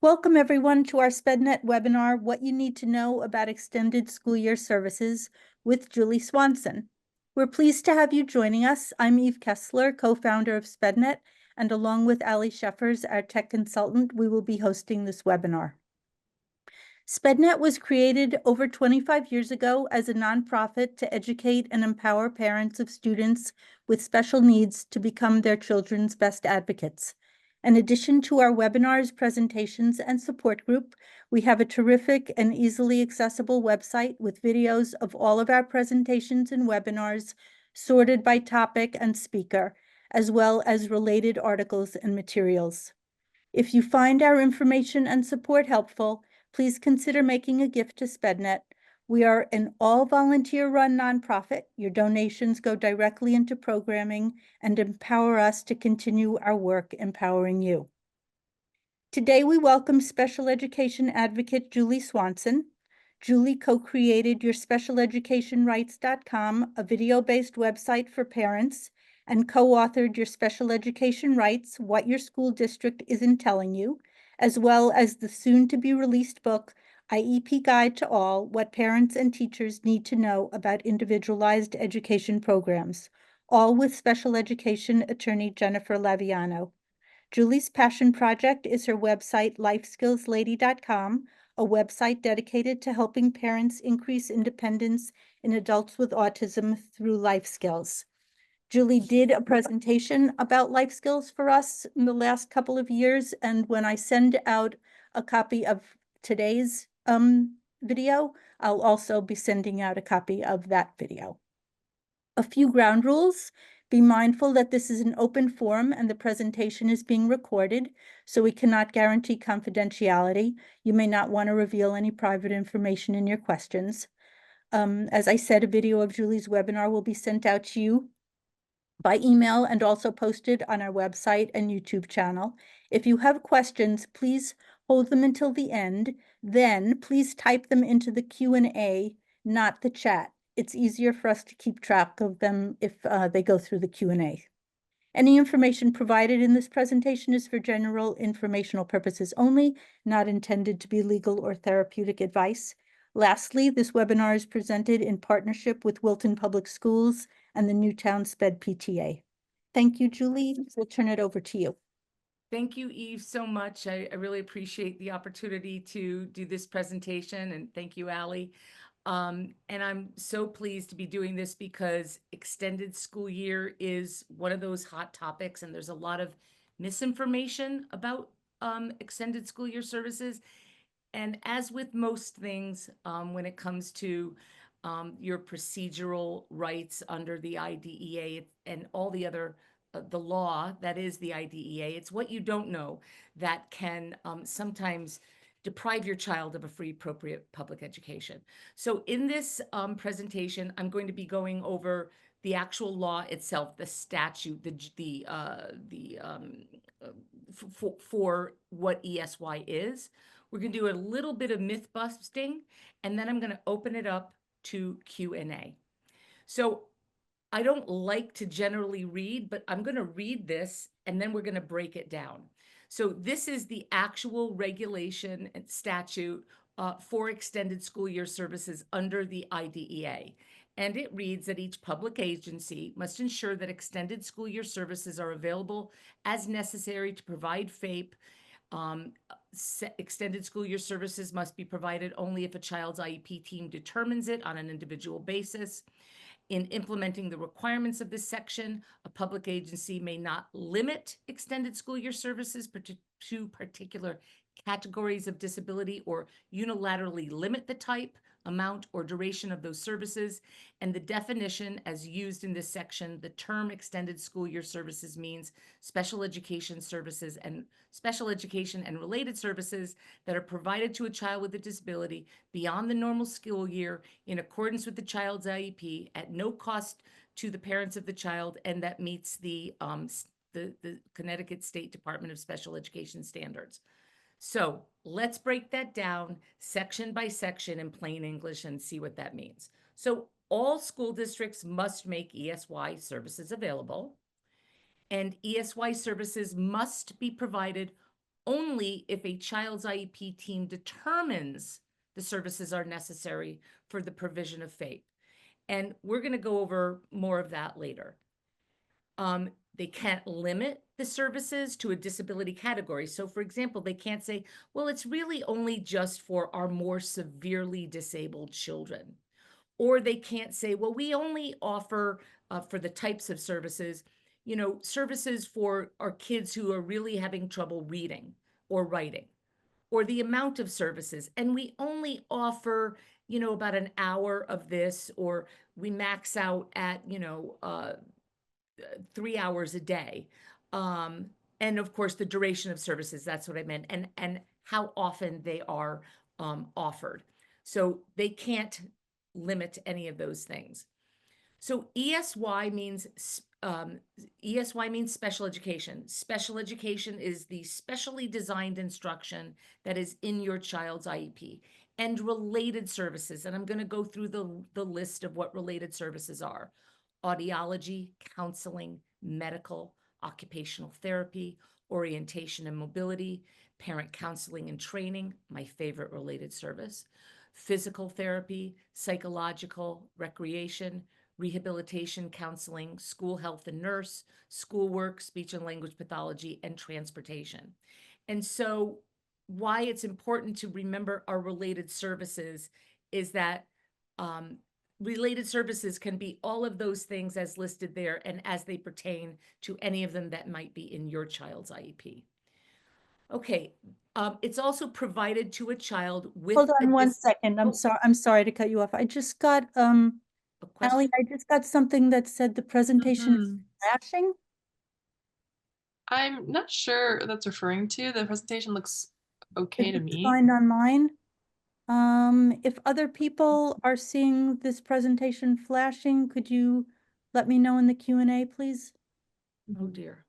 Welcome everyone to our SPED NET webinar, What You Need to Know About Extended School Year Services with Julie Swanson. We're pleased to have you joining us. I'm Eve Kessler, co-founder of SPED NET, and along with Ali Sheffers, our tech consultant, we will be hosting this webinar. SPED NET was created over 25 years ago as a nonprofit to educate and empower parents of students with special needs to become their children's best advocates. In addition to our webinars, presentations, and support group, we have a terrific and easily accessible website with videos of all of our presentations and webinars sorted by topic and speaker, as well as related articles and materials. If you find our information and support helpful, please consider making a gift to SPED NET. We are an all-volunteer-run nonprofit. Your donations go directly into programming and empower us to continue our work empowering you. Today, we welcome special education advocate Julie Swanson. Julie co-created YourSpecialEducationRights.com, a video-based website for parents, and co-authored Your Special Education Rights, What Your School District Isn't Telling You, as well as the soon-to-be-released book, IEP Guide to All, What Parents and Teachers Need to Know About Individualized Education Programs, all with special education attorney Jennifer Laviano. Julie's passion project is her website, lifeskillslady.com, a website dedicated to helping parents increase independence in adults with autism through life skills. Julie did a presentation about life skills for us in the last couple of years, and when I send out a copy of today's video, I'll also be sending out a copy of that video. A few ground rules. Be mindful that this is an open forum and the presentation is being recorded, so we cannot guarantee confidentiality. You may not want to reveal any private information in your questions. As I said, a video of Julie's webinar will be sent out to you by email and also posted on our website and YouTube channel. If you have questions, please hold them until the end. Then please type them into the Q&A, not the chat. It's easier for us to keep track of them if they go through the Q&A. Any information provided in this presentation is for general informational purposes only, not intended to be legal or therapeutic advice. Lastly, this webinar is presented in partnership with Wilton Public Schools and the Newtown SPED PTA. Thank you, Julie. We'll turn it over to you. Thank you, Eve, so much. I really appreciate the opportunity to do this presentation, and thank you, Ali. And I'm so pleased to be doing this because extended school year is one of those hot topics, and there's a lot of misinformation about extended school year services. And as with most things, when it comes to your procedural rights under the IDEA and all the other the law that is the IDEA, it's what you don't know that can sometimes deprive your child of a free, appropriate public education. So in this presentation, I'm going to be going over the actual law itself, the statute, for what ESY is. We're going to do a little bit of myth busting, and then I'm going to open it up to Q&A. So I don't like to generally read, but I'm going to read this, and then we're going to break it down. So this is the actual regulation and statute for extended school year services under the IDEA. And it reads that each public agency must ensure that extended school year services are available as necessary to provide FAPE. Extended school year services must be provided only if a child's IEP team determines it on an individual basis. In implementing the requirements of this section, a public agency may not limit extended school year services to particular categories of disability or unilaterally limit the type, amount, or duration of those services. And the definition as used in this section, the term extended school year services means special education services and special education and related services that are provided to a child with a disability beyond the normal school year in accordance with the child's IEP at no cost to the parents of the child, and that meets the Connecticut State Department of Special Education standards. So let's break that down section by section in plain English and see what that means. So all school districts must make ESY services available, and ESY services must be provided only if a child's IEP team determines the services are necessary for the provision of FAPE. And we're going to go over more of that later. They can't limit the services to a disability category. So for example, they can't say, well, it's really only just for our more severely disabled children. Or they can't say, well, we only offer for the types of services, services for our kids who are really having trouble reading or writing, or the amount of services. And we only offer, about an hour of this, or we max out at, 3 hours a day. And of course, the duration of services, that's what I meant, and how often they are offered. So they can't limit any of those things. So ESY means special education. Special education is the specially designed instruction that is in your child's IEP, and related services. And I'm going to go through the list of what related services are: audiology, counseling, medical, occupational therapy, orientation and mobility, parent counseling and training, my favorite related service, physical therapy, psychological, recreation, rehabilitation, counseling, school health and nurse, schoolwork, speech and language pathology, and transportation. And so why it's important to remember our related services is that related services can be all of those things as listed there and as they pertain to any of them that might be in your child's IEP. Okay, it's also provided to a child with Hold on one second. Oh, I'm sorry to cut you off. I just got, a Ally, question. I just got something that said the presentation is Mhm. flashing. I'm not sure what that's referring to. The presentation looks okay to It's me. fine on mine. If other people are seeing this presentation flashing, could you let me know in the Q&A, please? Oh dear.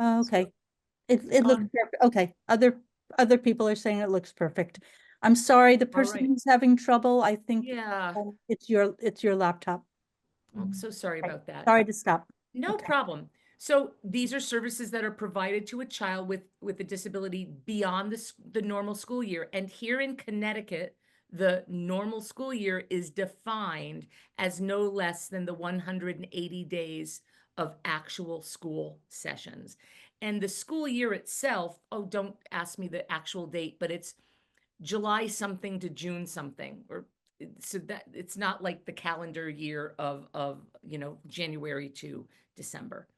Okay, it looks perfect. Okay, other people are saying it looks perfect. I'm sorry, the person right. who's having trouble, I think Yeah, it's your laptop. I'm so sorry Okay, about that. sorry to stop. No Okay. problem. So these are services that are provided to a child with a disability beyond the normal school year. And here in Connecticut, the normal school year is defined as no less than the 180 days of actual school sessions. And the school year itself, oh, don't ask me the actual date, but it's July something to June something, or so that it's not like the calendar year of January to December.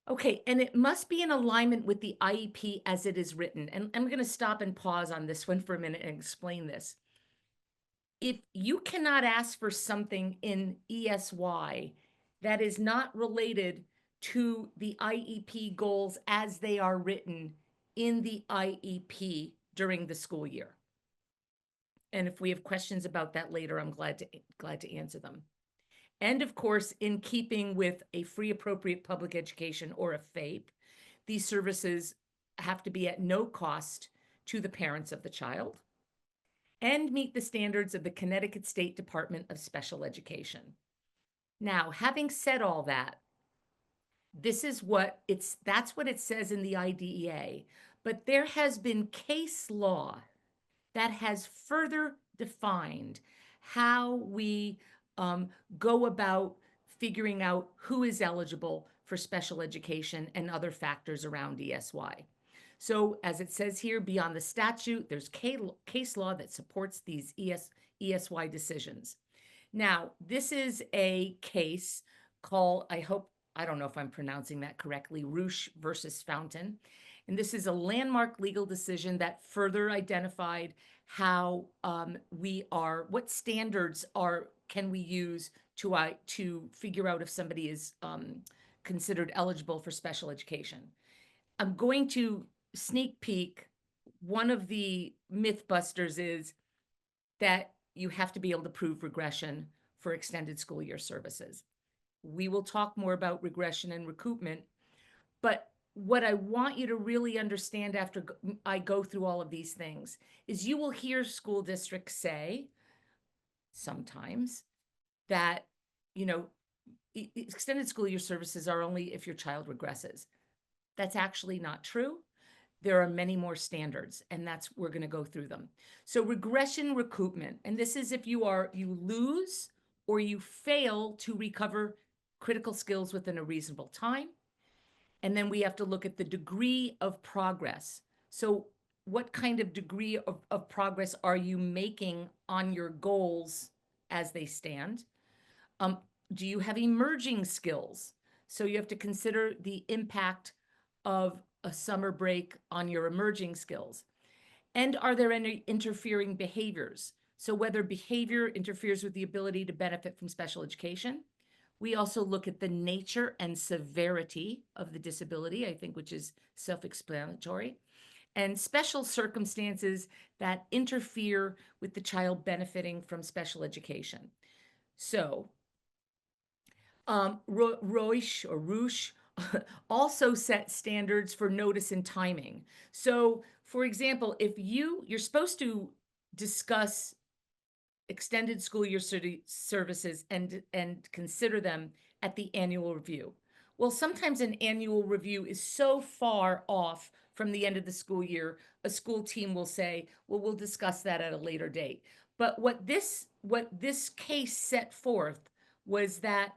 Okay, and it must be in alignment with the IEP as it is written. And I'm going to stop and pause on this one for a minute and explain this. If you cannot ask for something in ESY that is not related to the IEP goals as they are written in the IEP during the school year. And if we have questions about that later, I'm glad to answer them. And of course, in keeping with a free appropriate public education, or a FAPE, these services have to be at no cost to the parents of the child and meet the standards of the Connecticut State Department of Special Education. Now, having said all that, that's what it says in the IDEA, but there has been case law that has further defined how we go about figuring out who is eligible for special education and other factors around ESY. So as it says here, beyond the statute, there's case law that supports these ESY decisions. Now, this is a case called, I don't know if I'm pronouncing that correctly, Roosh versus Fountain. And this is a landmark legal decision that further identified how what standards can we use to figure out if somebody is considered eligible for special education. I'm going to sneak peek. One of the myth busters is that you have to be able to prove regression for extended school year services. We will talk more about regression and recoupment, but what I want you to really understand after I go through all of these things is you will hear school districts say sometimes that, extended school year services are only if your child regresses. That's actually not true. There are many more standards, and we're going to go through them. So regression recoupment, and this is if you lose or you fail to recover critical skills within a reasonable time. And then we have to look at the degree of progress. So what kind of degree of progress are you making on your goals as they stand? Do you have emerging skills? So you have to consider the impact of a summer break on your emerging skills. And are there any interfering behaviors? So whether behavior interferes with the ability to benefit from special education. We also look at the nature and severity of the disability, I think, which is self-explanatory, and special circumstances that interfere with the child benefiting from special education. So Roche also set standards for notice and timing. So, for example, if you're supposed to discuss extended school year services and consider them at the annual review. Well, sometimes an annual review is so far off from the end of the school year, a school team will say, well, we'll discuss that at a later date. But what this case set forth was that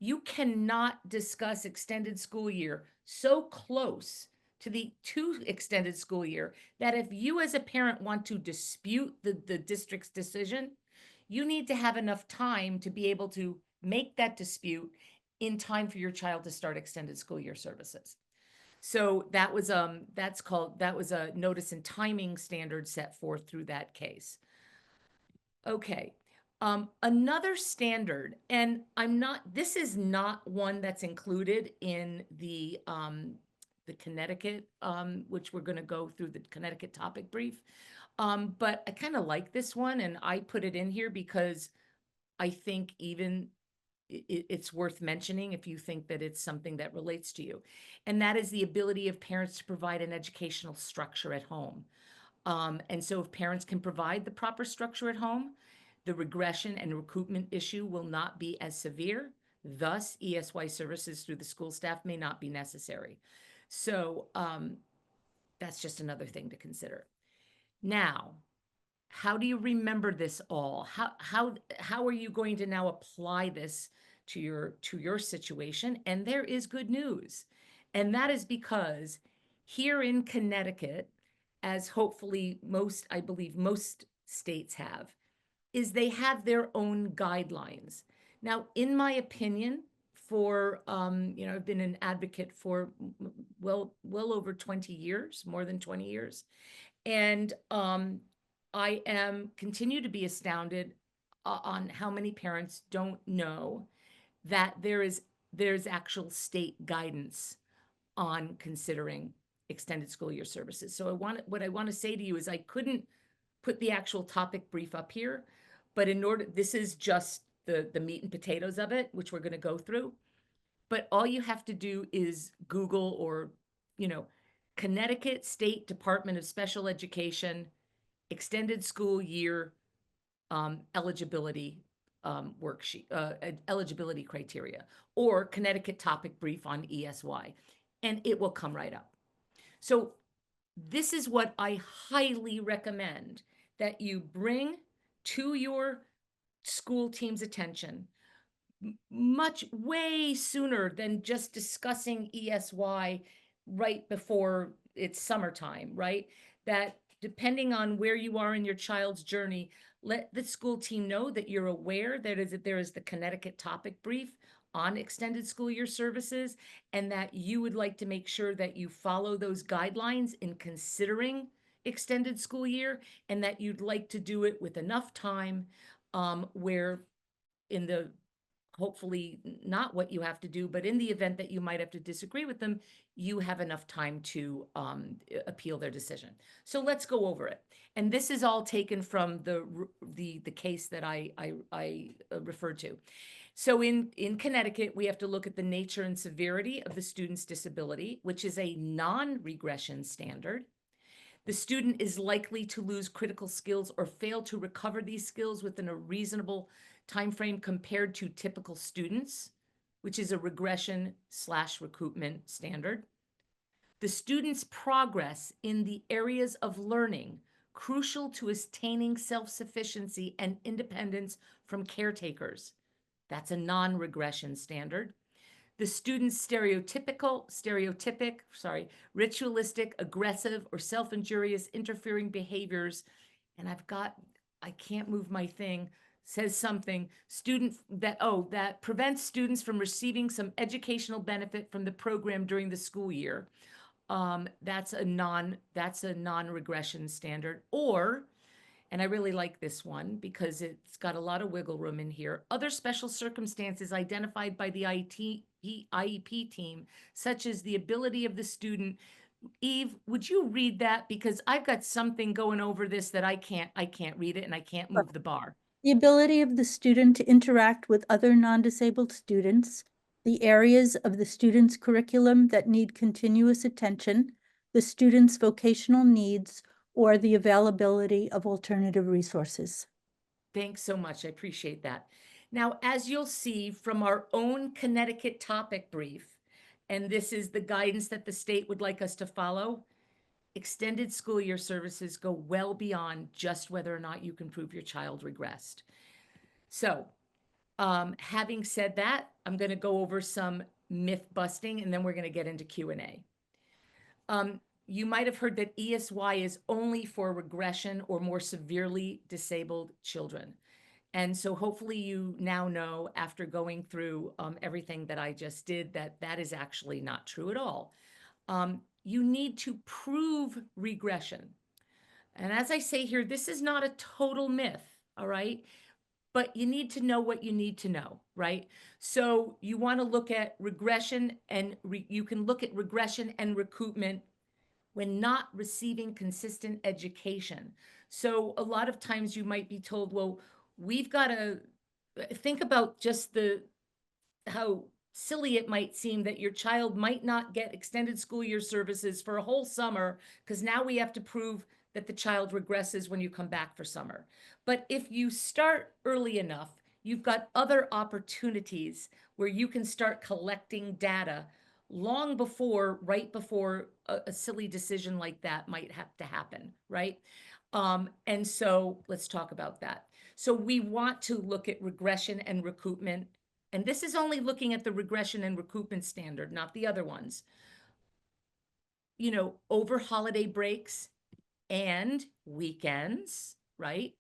you cannot discuss extended school year so close to extended school year that if you as a parent want to dispute the district's decision, you need to have enough time to be able to make that dispute in time for your child to start extended school year services. So that was a notice and timing standard set forth through that case. Okay. Another standard, and this is not one that's included in the Connecticut, which we're going to go through the Connecticut topic brief. But I kind of like this one, and I put it in here because I think even it's worth mentioning if you think that it's something that relates to you. And that is the ability of parents to provide an educational structure at home. And so if parents can provide the proper structure at home, the regression and recoupment issue will not be as severe. Thus, ESY services through the school staff may not be necessary. So that's just another thing to consider. Now, how do you remember this all? How are you going to now apply this to your situation? And there is good news. And that is because here in Connecticut, as hopefully I believe most states have, is they have their own guidelines. Now, in my opinion, for, I've been an advocate for well over 20 years, more than 20 years. And I continue to be astounded on how many parents don't know that there's actual state guidance on considering extended school year services. So what I want to say to you is I couldn't put the actual topic brief up here, but this is just the meat and potatoes of it, which we're going to go through. But all you have to do is Google or, Connecticut State Department of Special Education, extended school year eligibility worksheet, eligibility criteria, or Connecticut topic brief on ESY, and it will come right up. So this is what I highly recommend that you bring to your school team's attention way sooner than just discussing ESY right before it's summertime, right? That depending on where you are in your child's journey, let the school team know that you're aware that there is the Connecticut topic brief on extended school year services, and that you would like to make sure that you follow those guidelines in considering extended school year, and that you'd like to do it with enough time where in the hopefully not what you have to do, but in the event that you might have to disagree with them, you have enough time to appeal their decision. So let's go over it. And this is all taken from the case that I referred to. So in Connecticut, we have to look at the nature and severity of the student's disability, which is a non-regression standard. The student is likely to lose critical skills or fail to recover these skills within a reasonable timeframe compared to typical students, which is a regression/recoupment standard. the student's progress in the areas of learning crucial to attaining self-sufficiency and independence from caretakers. That's a non-regression standard. The student's ritualistic, aggressive, or self-injurious interfering behaviors, and I can't move my thing, says something, that prevents students from receiving some educational benefit from the program during the school year. That's a non-regression standard. Or, and I really like this one because it's got a lot of wiggle room in here, other special circumstances identified by the IEP team, such as the ability of the student. Eve, would you read that? Because I've got something going over this that I can't read it and I can't move the bar. The ability of the student to interact with other non-disabled students, the areas of the student's curriculum that need continuous attention, the student's vocational needs, or the availability of alternative resources. Thanks so much. I appreciate that. Now, as you'll see from our own Connecticut topic brief, and this is the guidance that the state would like us to follow, extended school year services go well beyond just whether or not you can prove your child regressed. So, having said that, I'm going to go over some myth busting and then we're going to get into Q&A. You might have heard that ESY is only for regression or more severely disabled children. And so hopefully you now know, after going through everything that I just did, that that is actually not true at all. You need to prove regression. And as I say here, this is not a total myth, all right? But you need to know what you need to know, right? So you want to look at regression, and you can look at regression and recoupment when not receiving consistent education. So a lot of times you might be told, well, we've got to think about just how silly it might seem that your child might not get extended school year services for a whole summer because now we have to prove that the child regresses when you come back for summer. But if you start early enough, you've got other opportunities where you can start collecting data long before, right before a silly decision like that might have to happen, right? And so let's talk about that. So we want to look at regression and recoupment, and this is only looking at the regression and recoupment standard, not the other ones. You know, over holiday breaks and weekends, right?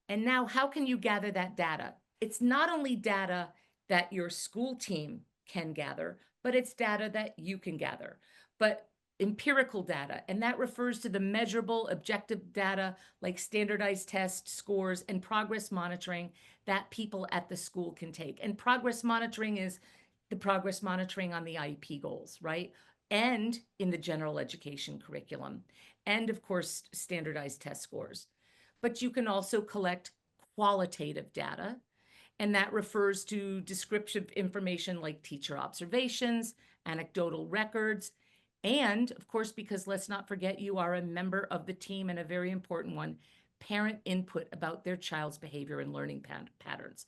And now how can you gather that data? It's not only data that your school team can gather, but it's data that you can gather. But empirical data, and that refers to the measurable objective data like standardized test scores and progress monitoring that people at the school can take. And progress monitoring is the progress monitoring on the IEP goals, right? And in the general education curriculum, and of course, standardized test scores. But you can also collect qualitative data, and that refers to descriptive information like teacher observations, anecdotal records, and of course, because let's not forget, you are a member of the team, and a very important one, parent input about their child's behavior and learning patterns.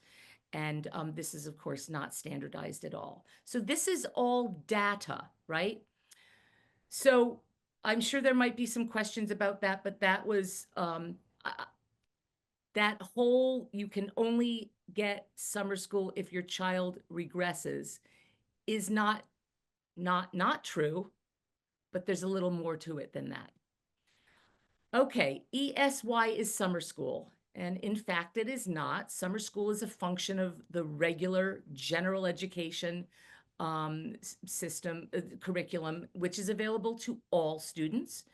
And this is, of course, not standardized at all. So this is all data, right? So I'm sure there might be some questions about that, but that was that whole you can only get summer school if your child regresses is not true, but there's a little more to it than that. Okay, ESY is summer school. And in fact, it is not. Summer school is a function of the regular general education system, curriculum, which is available to all students.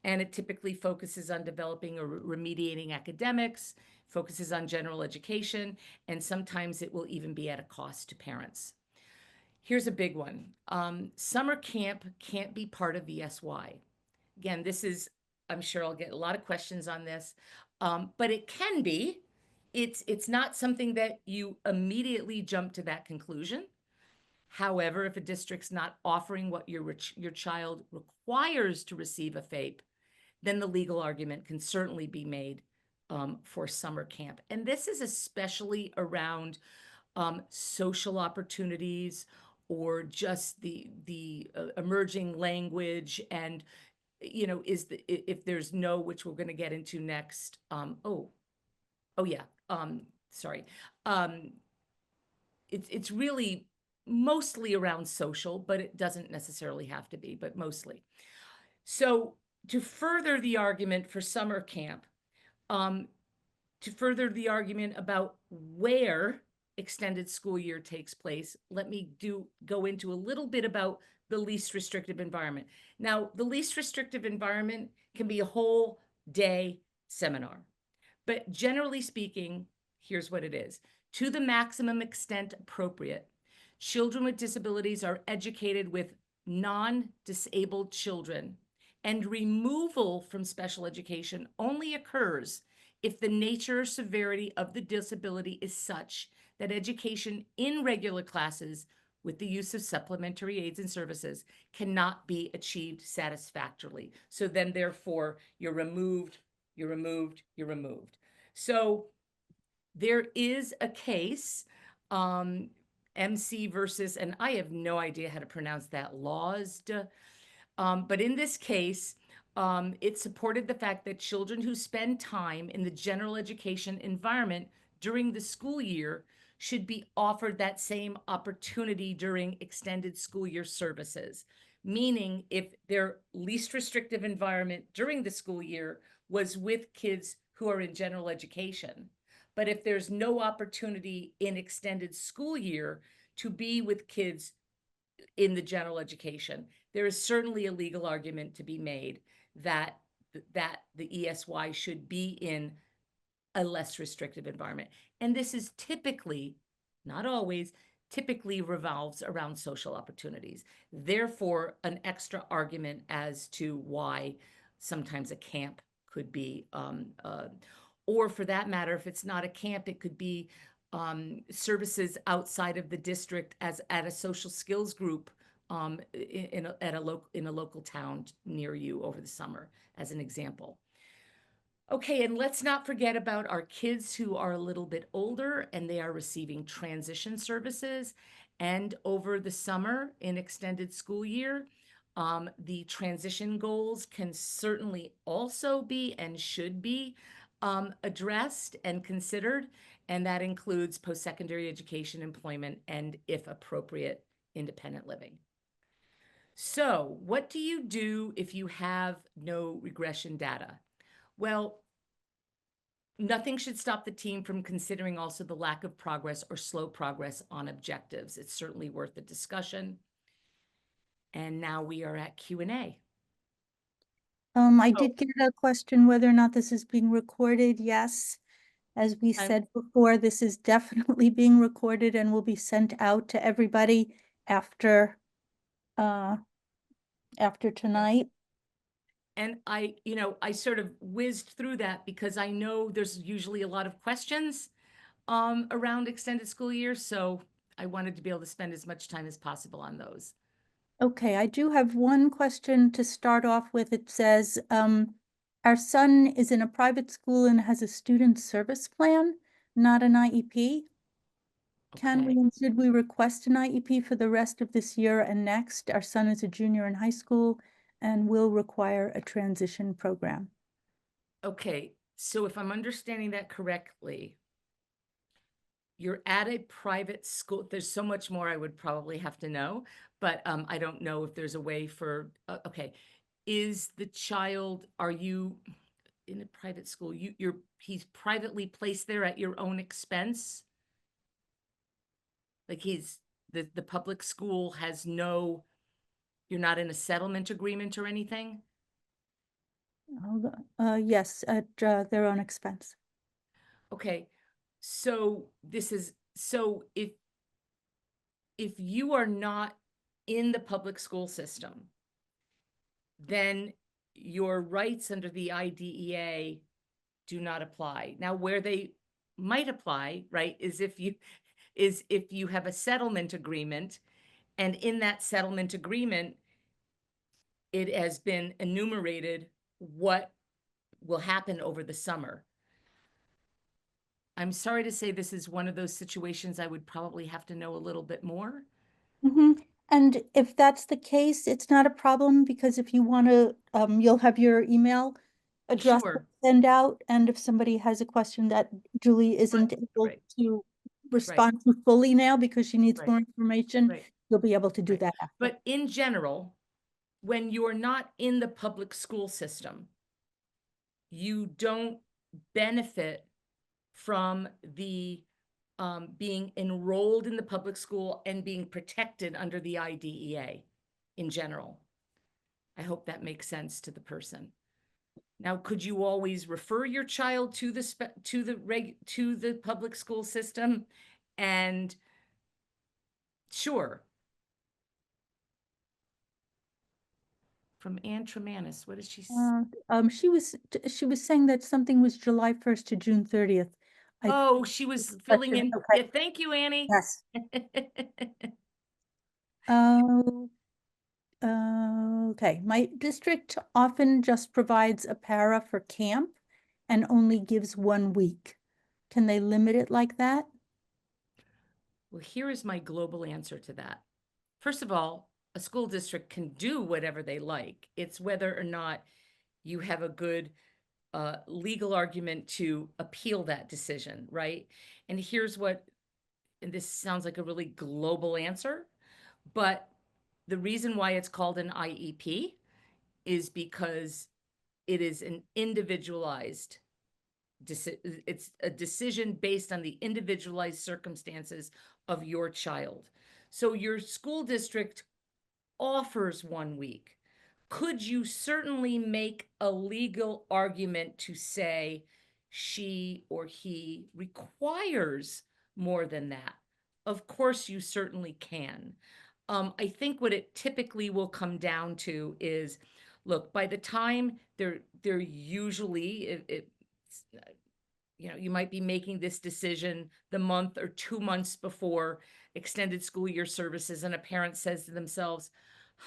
And it typically focuses on developing or remediating academics, focuses on general education, and sometimes it will even be at a cost to parents. Here's a big one. Summer camp can't be part of ESY. Again, this is, I'm sure I'll get a lot of questions on this, but it can be. It's not something that you immediately jump to that conclusion. However, if a district's not offering what your child requires to receive a FAPE, then the legal argument can certainly be made for summer camp. And this is especially around social opportunities or just the emerging language, and if there's no, which we're going to get into next. Oh yeah. Sorry. It's really mostly around social, but it doesn't necessarily have to be, but mostly. So to further the argument for summer camp, to further the argument about where extended school year takes place, let me go into a little bit about the least restrictive environment. Now, the least restrictive environment can be a whole day seminar, but generally speaking, here's what it is. To the maximum extent appropriate, children with disabilities are educated with non-disabled children, and removal from special education only occurs if the nature or severity of the disability is such that education in regular classes with the use of supplementary aids and services cannot be achieved satisfactorily. So then therefore you're removed, you're removed, you're removed. So there is a case, MC versus, and I have no idea how to pronounce that, LAUSD. But in this case, it supported the fact that children who spend time in the general education environment during the school year should be offered that same opportunity during extended school year services. Meaning, if their least restrictive environment during the school year was with kids who are in general education, but if there's no opportunity in extended school year to be with kids in the general education, there is certainly a legal argument to be made that the ESY should be in a less restrictive environment. And this is typically, not always, typically revolves around social opportunities. Therefore, an extra argument as to why sometimes a camp could be, or for that matter, if it's not a camp, it could be services outside of the district as at a social skills group in a local town near you over the summer, as an example. Okay, and let's not forget about our kids who are a little bit older and they are receiving transition services. And over the summer in extended school year, the transition goals can certainly also be and should be addressed and considered. And that includes post-secondary education, employment, and if appropriate, independent living. So what do you do if you have no regression data? Well, nothing should stop the team from considering also the lack of progress or slow progress on objectives. It's certainly worth the discussion. And now we are at Q&A. I did get a question whether or not this is being recorded. Yes. As we said before, this is definitely being recorded and will be sent out to everybody after tonight. And I sort of whizzed through that because I know there's usually a lot of questions around extended school year. So I wanted to be able to spend as much time as possible on those. Okay, I do have one question to start off with. It says, our son is in a private school and has a student service plan, not an IEP. Can we, and should we request an IEP for the rest of this year and next? Our son is a junior in high school and will require a transition program. Okay, so if I'm understanding that correctly, you're at a private school. There's so much more I would probably have to know, but I don't know if there's a way for, okay. Is the child, are you in a private school? He's privately placed there at your own expense? Like the public school has no, you're not in a settlement agreement or anything? Yes, at their own expense. Okay, so if you are not in the public school system, then your rights under the IDEA do not apply. Now, where they might apply, right, is if you have a settlement agreement, and in that settlement agreement, it has been enumerated what will happen over the summer. I'm sorry to say this is one of those situations I would probably have to know a little bit more. And if that's the case, it's not a problem because if you want to, you'll have your email address to Sure. send out. And if somebody has a question that Julie isn't able right. to respond to fully now because she needs Right. more information, Right. you'll be able to do Right. that after. But in general, when you're not in the public school system, you don't benefit from the being enrolled in the public school and being protected under the IDEA in general. I hope that makes sense to the person. Now, could you always refer your child to the public school system? And sure. From Ann Tremanis, what is she? She was saying that something was July 1st to June 30th. Oh, she was filling in. Okay. Yeah, thank you, Annie. Yes. Oh, okay. My district often just provides a para for camp and only gives 1 week. Can they limit it like that? Well, here is my global answer to that. First of all, a school district can do whatever they like. It's whether or not you have a good legal argument to appeal that decision, right? And here's what, and this sounds like a really global answer, but the reason why it's called an IEP is because it is an individualized it's a decision based on the individualized circumstances of your child. So your school district offers 1 week. Could you certainly make a legal argument to say she or he requires more than that? Of course, you certainly can. I think what it typically will come down to is, look, by the time they're usually, you might be making this decision the month or 2 months before extended school year services, and a parent says to themselves,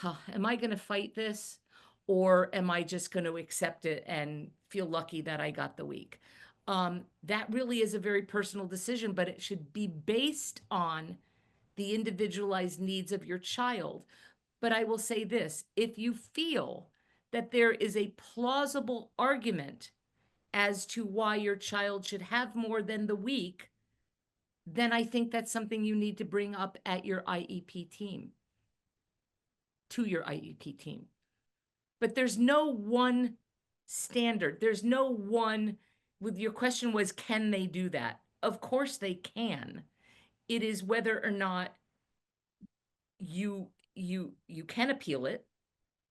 am I going to fight this? Or am I just going to accept it and feel lucky that I got the week? That really is a very personal decision, but it should be based on the individualized needs of your child. But I will say this, if you feel that there is a plausible argument as to why your child should have more than the week, then I think that's something you need to bring up at your IEP team, to your IEP team. But there's no one standard. There's no one, with your question was, can they do that? Of course they can. It is whether or not you can appeal it,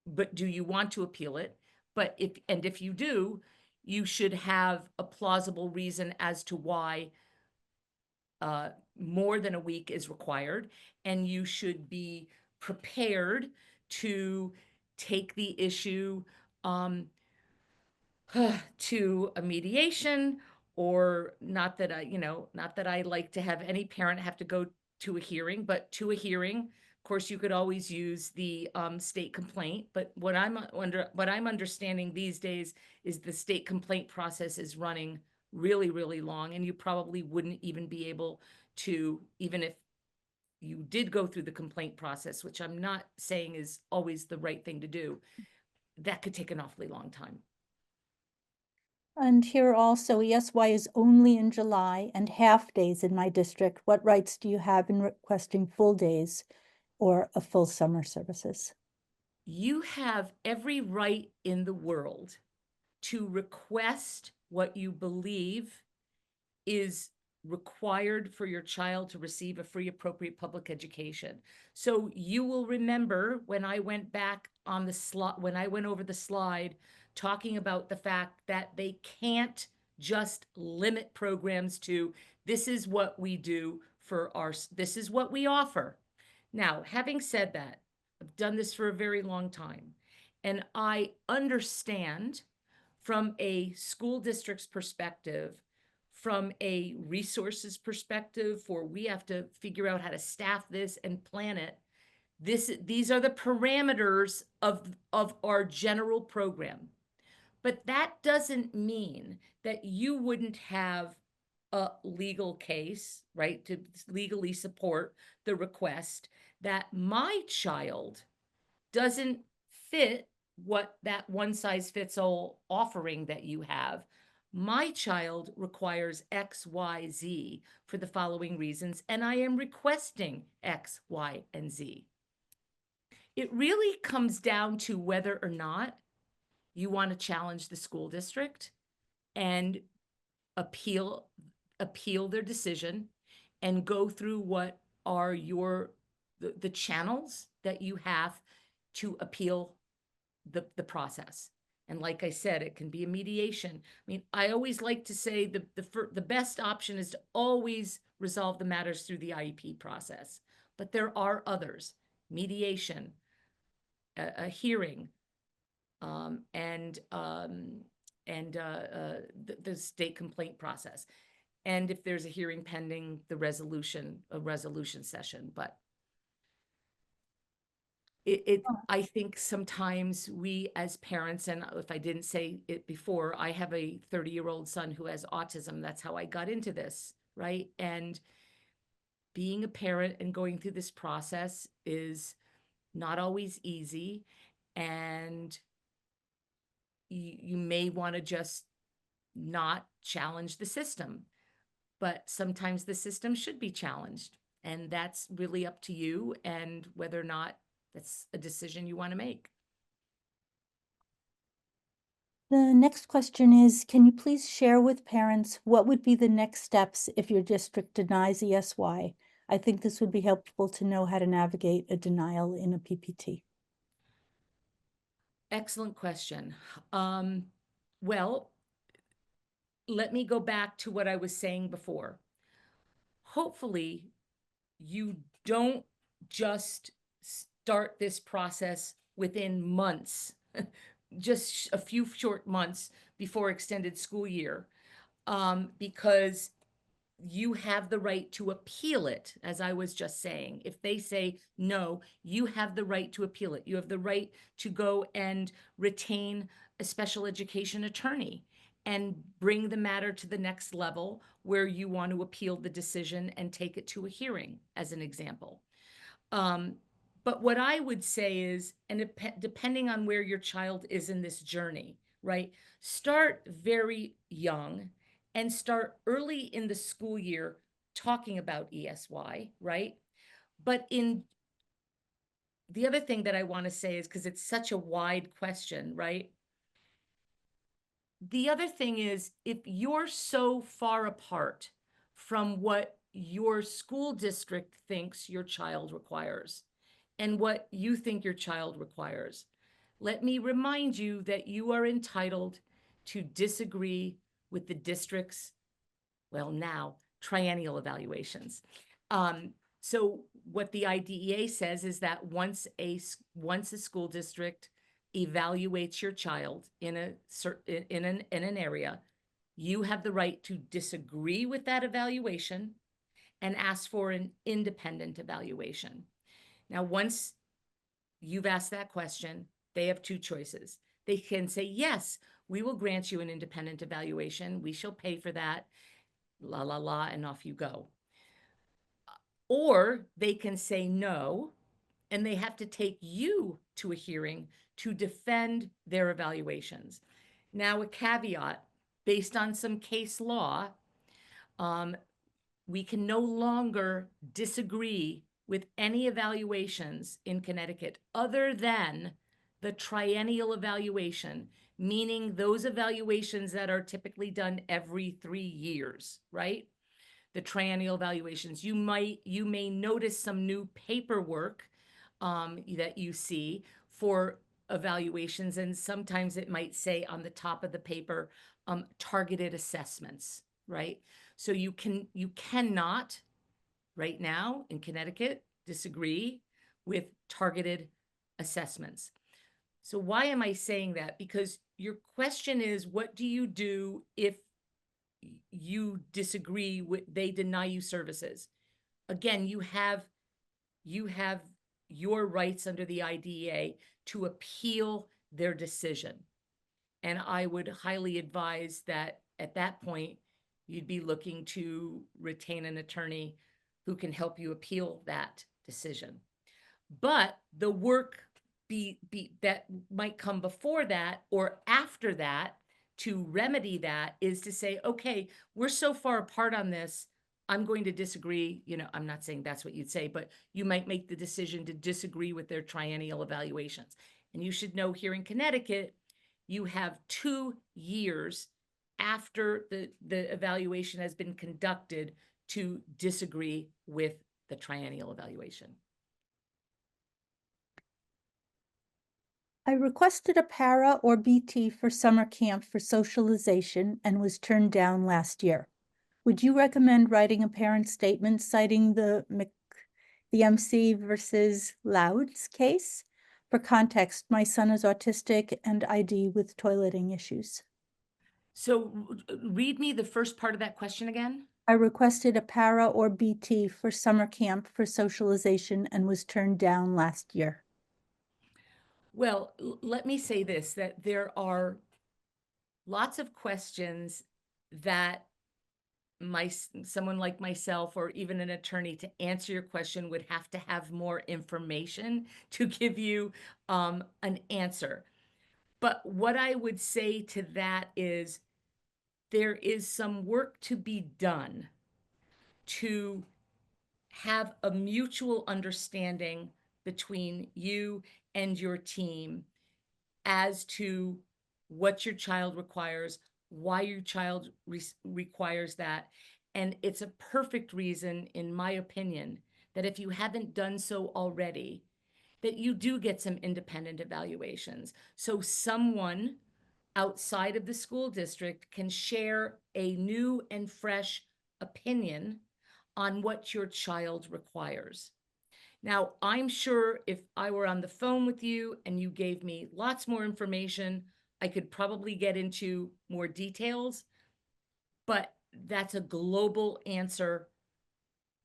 but do you want to appeal it? But if you do, you should have a plausible reason as to why more than a week is required, and you should be prepared to take the issue to a mediation, or not that I like to have any parent have to go to a hearing, but to a hearing. Of course, you could always use the state complaint, but what I'm understanding these days is the state complaint process is running really, really long, and you probably wouldn't even be able to, even if you did go through the complaint process, which I'm not saying is always the right thing to do, that could take an awfully long time. And here also, ESY is only in July and half days in my district. What rights do you have in requesting full days or a full summer services? You have every right in the world to request what you believe is required for your child to receive a free, appropriate public education. So you will remember when I went back on the slide, when I went over the slide, talking about the fact that they can't just limit programs to, this is what we do for this is what we offer. Now, having said that, I've done this for a very long time, and I understand from a school district's perspective, from a resources perspective, for we have to figure out how to staff this and plan it. These are the parameters of our general program. But that doesn't mean that you wouldn't have a legal case, right, to legally support the request that my child doesn't fit what that one size fits all offering that you have. My child requires X, Y, Z for the following reasons, and I am requesting X, Y, and Z. It really comes down to whether or not you want to challenge the school district and appeal their decision and go through what are the channels that you have to appeal the process. And like I said, it can be a mediation. I mean, I always like to say the best option is to always resolve the matters through the IEP process. But there are others: mediation, a hearing, and the state complaint process. And if there's a hearing pending, a resolution session. But I think sometimes we as parents, and if I didn't say it before, I have a 30-year-old son who has autism. That's how I got into this, right? And being a parent and going through this process is not always easy. And you may want to just not challenge the system, but sometimes the system should be challenged. And that's really up to you and whether or not that's a decision you want to make. The next question is, can you please share with parents what would be the next steps if your district denies ESY? I think this would be helpful to know how to navigate a denial in a PPT. Excellent question. Well, let me go back to what I was saying before. Hopefully, you don't just start this process within months, just a few short months before extended school year, because you have the right to appeal it, as I was just saying. If they say no, you have the right to appeal it. You have the right to go and retain a special education attorney and bring the matter to the next level where you want to appeal the decision and take it to a hearing, as an example. But what I would say is, and depending on where your child is in this journey, right? Start very young and start early in the school year talking about ESY, right? But the other thing that I want to say is, because it's such a wide question, right? The other thing is, if you're so far apart from what your school district thinks your child requires and what you think your child requires, let me remind you that you are entitled to disagree with the district's, well, now, triennial evaluations. So what the IDEA says is that once a school district evaluates your child in an area, you have the right to disagree with that evaluation and ask for an independent evaluation. Now, once you've asked that question, they have two choices. They can say, yes, we will grant you an independent evaluation. We shall pay for that, la, la, la, and off you go. Or they can say no, and they have to take you to a hearing to defend their evaluations. Now, a caveat, based on some case law, we can no longer disagree with any evaluations in Connecticut other than the triennial evaluation, meaning those evaluations that are typically done every 3 years, right? The triennial evaluations. You may notice some new paperwork that you see for evaluations, and sometimes it might say on the top of the paper, targeted assessments, right? So you cannot right now in Connecticut disagree with targeted assessments. So why am I saying that? Because your question is, what do you do if you disagree with, they deny you services? Again, you have your rights under the IDEA to appeal their decision. And I would highly advise that at that point, you'd be looking to retain an attorney who can help you appeal that decision. But the work that might come before that or after that to remedy that is to say, okay, we're so far apart on this, I'm going to disagree. You know, I'm not saying that's what you'd say, but you might make the decision to disagree with their triennial evaluations. And you should know here in Connecticut, you have 2 years after the evaluation has been conducted to disagree with the triennial evaluation. I requested a para or BT for summer camp for socialization and was turned down last year. Would you recommend writing a parent statement citing the MC versus Louds case? For context, my son is autistic and ID with toileting issues. So read me the first part of that question again. I requested a para or BT for summer camp for socialization and was turned down last year. Well, let me say this, that there are lots of questions that someone like myself or even an attorney to answer your question would have to have more information to give you an answer. But what I would say to that is there is some work to be done to have a mutual understanding between you and your team as to what your child requires, why your child requires that. And it's a perfect reason, in my opinion, that if you haven't done so already, that you do get some independent evaluations. So someone outside of the school district can share a new and fresh opinion on what your child requires. Now, I'm sure if I were on the phone with you and you gave me lots more information, I could probably get into more details, but that's a global answer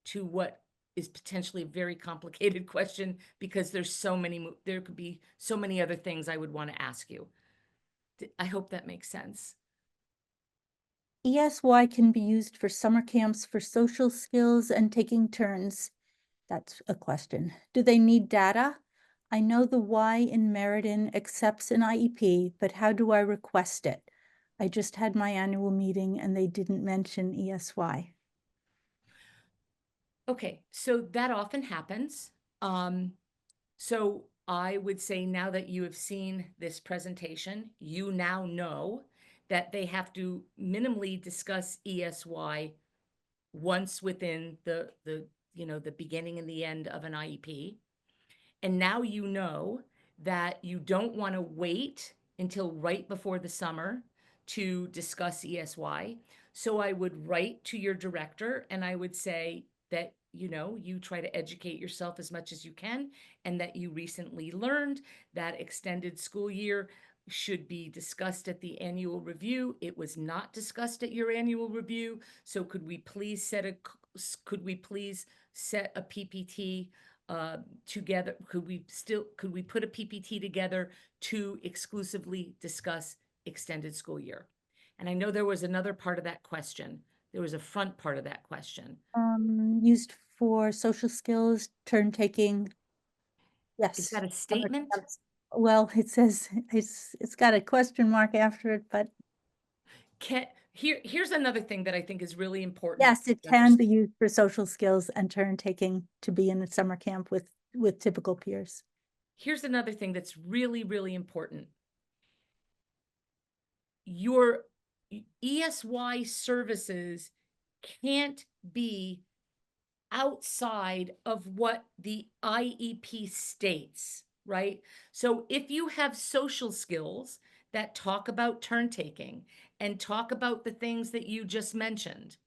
to what is potentially a very complicated question because there could be so many other things I would want to ask you. I hope that makes sense. ESY can be used for summer camps for social skills and taking turns. That's a question. Do they need data? I know the Y in Meriden accepts an IEP, but how do I request it? I just had my annual meeting and they didn't mention ESY. Okay, so that often happens. So I would say now that you have seen this presentation, you now know that they have to minimally discuss ESY once within the beginning and the end of an IEP. And now you know that you don't want to wait until right before the summer to discuss ESY. So I would write to your director and I would say that, you try to educate yourself as much as you can and that you recently learned that extended school year should be discussed at the annual review. It was not discussed at your annual review. So could we please set a PPT together? Could we put a PPT together to exclusively discuss extended school year? And I know there was another part of that question. There was a front part of that question. Used for social skills, turn taking. Yes. Is that a summer statement? camps. Well, it says it's got a question mark after it, but Here's another thing that I think is really important. yes, it can be used for social skills and turn taking to be in a summer camp with typical peers. Here's another thing that's really, really important. Your ESY services can't be outside of what the IEP states, right? So if you have social skills that talk about turn taking and talk about the things that you just mentioned,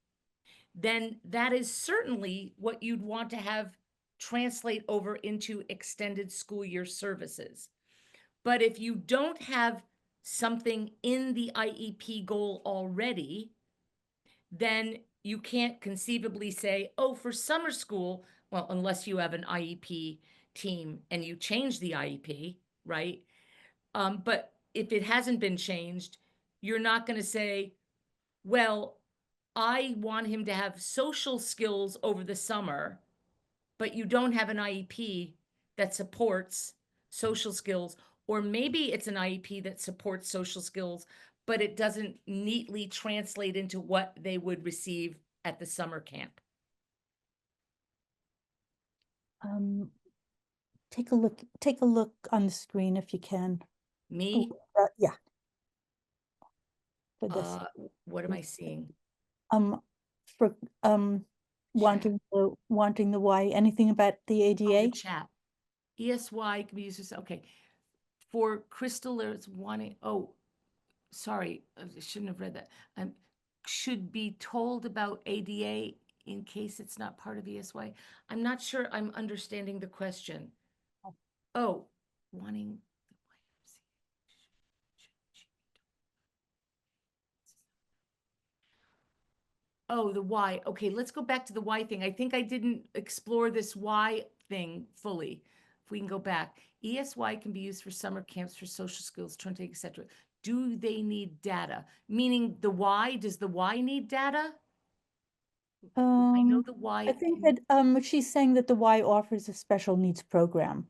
then that is certainly what you'd want to have translate over into extended school year services. But if you don't have something in the IEP goal already, then you can't conceivably say, oh, for summer school, well, unless you have an IEP team and you change the IEP, right? But if it hasn't been changed, you're not going to say, well, I want him to have social skills over the summer, but you don't have an IEP that supports social skills, or maybe it's an IEP that supports social skills, but it doesn't neatly translate into what they would receive at the summer camp. Take a look on the screen if you can. Me, Yeah. For this, what am I seeing? for, wanting the why, anything about the Oh, the ADA? chat. ESY can be used as, okay. For Crystal, there's wanting, oh, sorry, I shouldn't have read that. Should be told about ADA in case it's not part of ESY. I'm not sure I'm understanding the question. Oh, wanting. Oh, the why. Okay, let's go back to the why thing. I think I didn't explore this why thing fully. If we can go back, ESY can be used for summer camps for social skills, turn take, etc. Do they need data? Meaning the why, does the why need data? I know the why. I think that, she's saying that the Y offers a special needs program.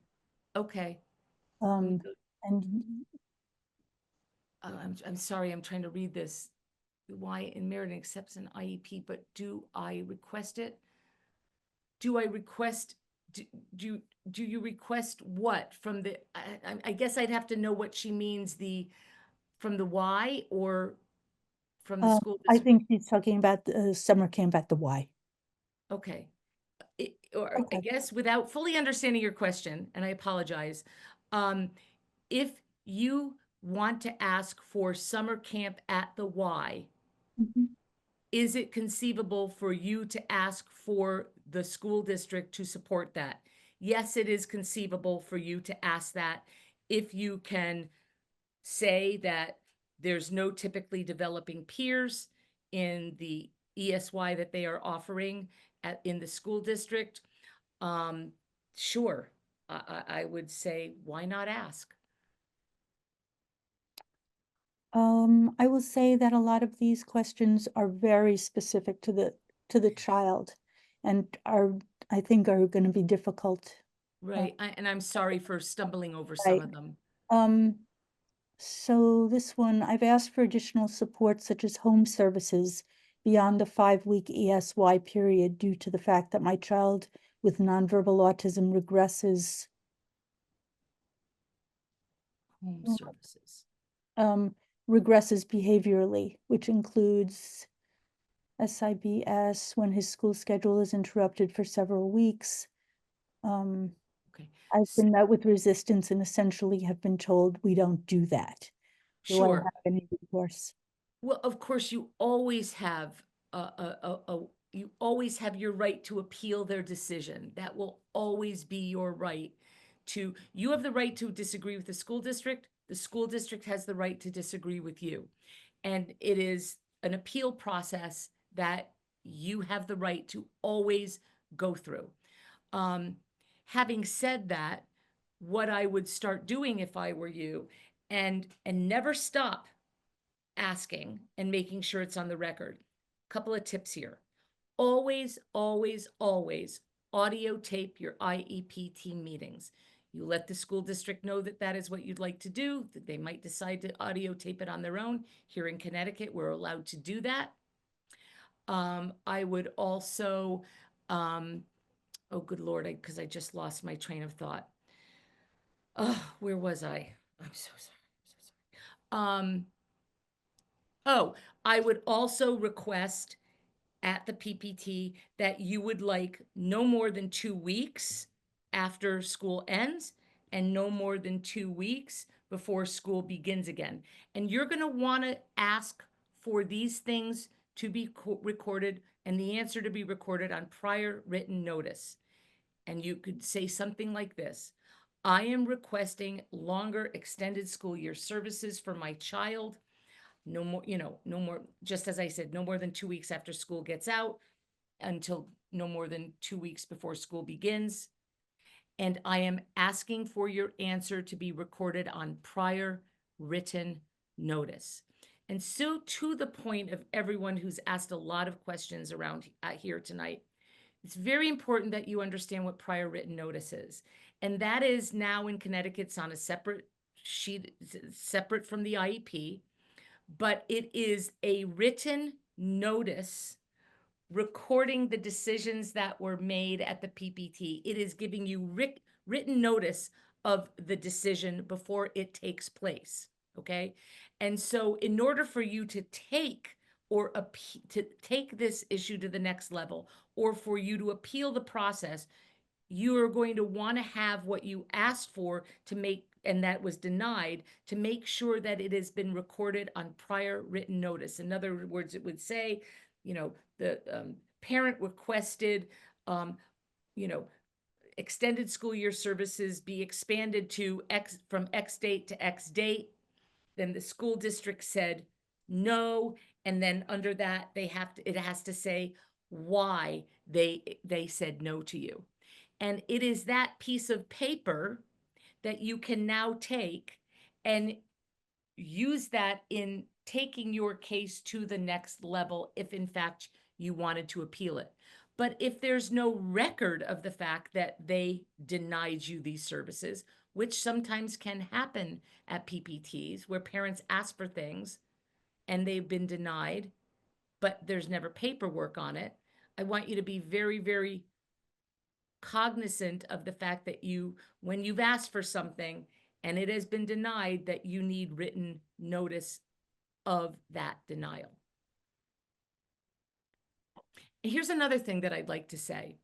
Okay. And I'm sorry, I'm trying to read this. Why in merit accepts an IEP, but do I request it? Do I request, do you request what from the, I guess I'd have to know what she means, from the Y or from the school I district? think she's talking about the summer camp at the Y. Okay. Or I Okay. guess without fully understanding your question, and I apologize, if you want to ask for summer camp at the Y, Mhm. is it conceivable for you to ask for the school district to support that? Yes, it is conceivable for you to ask that if you can say that there's no typically developing peers in the ESY that they are offering in the school district. Sure, I would say, why not ask? I will say that a lot of these questions are very specific to the child and I think are going to be difficult. Right, and I'm sorry for stumbling over some Right. of them. So this one, I've asked for additional support such as home services beyond the 5-week ESY period due to the fact that my child with nonverbal autism regresses Home services. regresses behaviorally, which includes SIBS when his school schedule is interrupted for several weeks. Okay, I've been met with resistance and essentially have been told we don't do that. Do I sure. have any recourse? Well, of course, you always have you always have your right to appeal their decision. That will always be your right to, you have the right to disagree with the school district. The school district has the right to disagree with you. And it is an appeal process that you have the right to always go through. Having said that, what I would start doing if I were you, and never stop asking and making sure it's on the record. Couple of tips here. Always, always, always audio tape your IEP team meetings. You let the school district know that that is what you'd like to do, that they might decide to audio tape it on their own. Here in Connecticut, we're allowed to do that. I would also, oh, good Lord, because I just lost my train of thought. Oh, where was I? I'm so sorry. I'm so sorry. Oh, I would also request at the PPT that you would like no more than 2 weeks after school ends and no more than 2 weeks before school begins again. And you're going to want to ask for these things to be recorded and the answer to be recorded on prior written notice. And you could say something like this: I am requesting longer extended school year services for my child. No more, no more, just as I said, no more than 2 weeks after school gets out until no more than 2 weeks before school begins. And I am asking for your answer to be recorded on prior written notice. And so, to the point of everyone who's asked a lot of questions around here tonight, it's very important that you understand what prior written notice is. And that is now in Connecticut, it's on a separate sheet, separate from the IEP, but it is a written notice recording the decisions that were made at the PPT. It is giving you written notice of the decision before it takes place, okay? And so in order for you to take this issue to the next level, or for you to appeal the process, you are going to want to have what you asked for to make, and that was denied, to make sure that it has been recorded on prior written notice. In other words, it would say, the parent requested, extended school year services be expanded to from X date to X date. Then the school district said no, and then under that it has to say why they said no to you. And it is that piece of paper that you can now take and use that in taking your case to the next level if in fact you wanted to appeal it. But if there's no record of the fact that they denied you these services, which sometimes can happen at PPTs where parents ask for things and they've been denied, but there's never paperwork on it, I want you to be very, very cognizant of the fact that when you've asked for something and it has been denied, that you need written notice of that denial. Here's another thing that I'd like to say.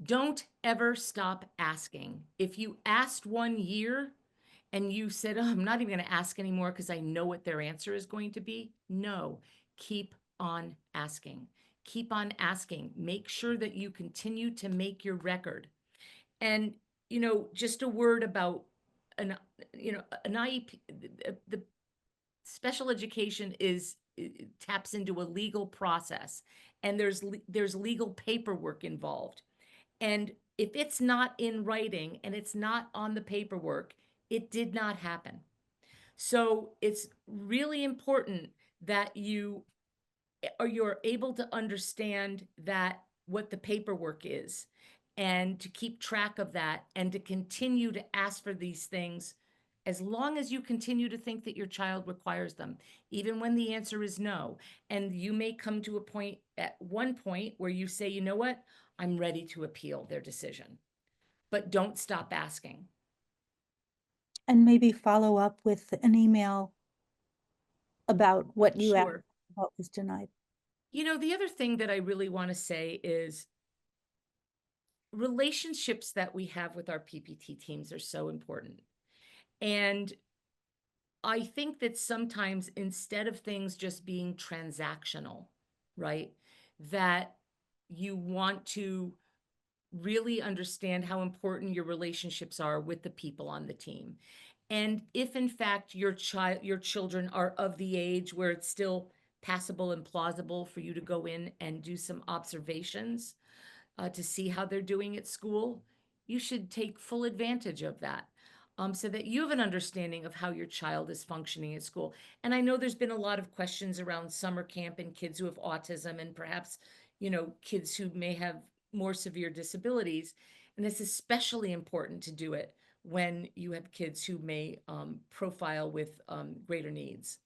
Don't ever stop asking. If you asked 1 year and you said, oh, I'm not even going to ask anymore because I know what their answer is going to be, no, keep on asking. Keep on asking. Make sure that you continue to make your record. And, just a word about an IEP, the special education taps into a legal process, and there's legal paperwork involved. And if it's not in writing and it's not on the paperwork, it did not happen. So it's really important that you're able to understand that what the paperwork is, and to keep track of that, and to continue to ask for these things as long as you continue to think that your child requires them, even when the answer is no. And you may come to a point at one point where you say, you know what, I'm ready to appeal their decision, but don't stop asking. And maybe follow up with an email about what you asked, Sure. what was denied. The other thing that I really want to say is relationships that we have with our PPT teams are so important. And I think that sometimes, instead of things just being transactional, right, that you want to really understand how important your relationships are with the people on the team. And if in fact your children are of the age where it's still passable and plausible for you to go in and do some observations to see how they're doing at school, you should take full advantage of that. So that you have an understanding of how your child is functioning at school. And I know there's been a lot of questions around summer camp and kids who have autism, and perhaps, kids who may have more severe disabilities. And it's especially important to do it when you have kids who may profile with greater needs.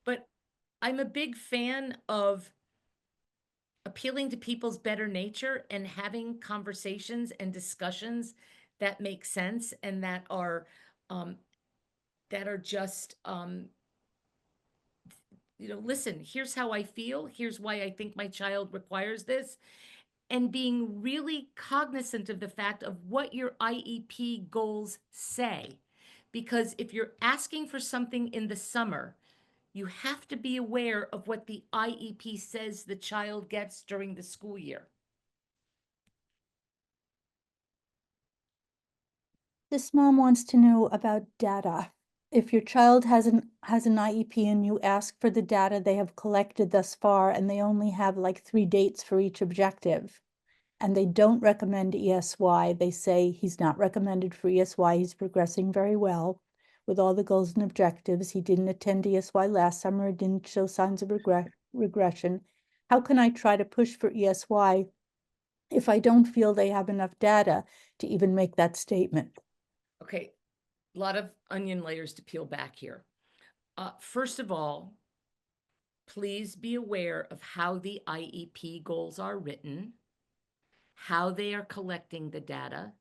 But I'm a big fan of appealing to people's better nature and having conversations and discussions that make sense and that are just listen, here's how I feel, here's why I think my child requires this, and being really cognizant of the fact of what your IEP goals say. Because if you're asking for something in the summer, you have to be aware of what the IEP says the child gets during the school year. This mom wants to know about data. If your child has an IEP and you ask for the data they have collected thus far, and they only have like 3 dates for each objective, and they don't recommend ESY, they say he's not recommended for ESY, he's progressing very well with all the goals and objectives. He didn't attend ESY last summer, didn't show signs of regression. How can I try to push for ESY if I don't feel they have enough data to even make that statement. Okay, a lot of onion layers to peel back here. First of all, please be aware of how the IEP goals are written, how they are collecting the data,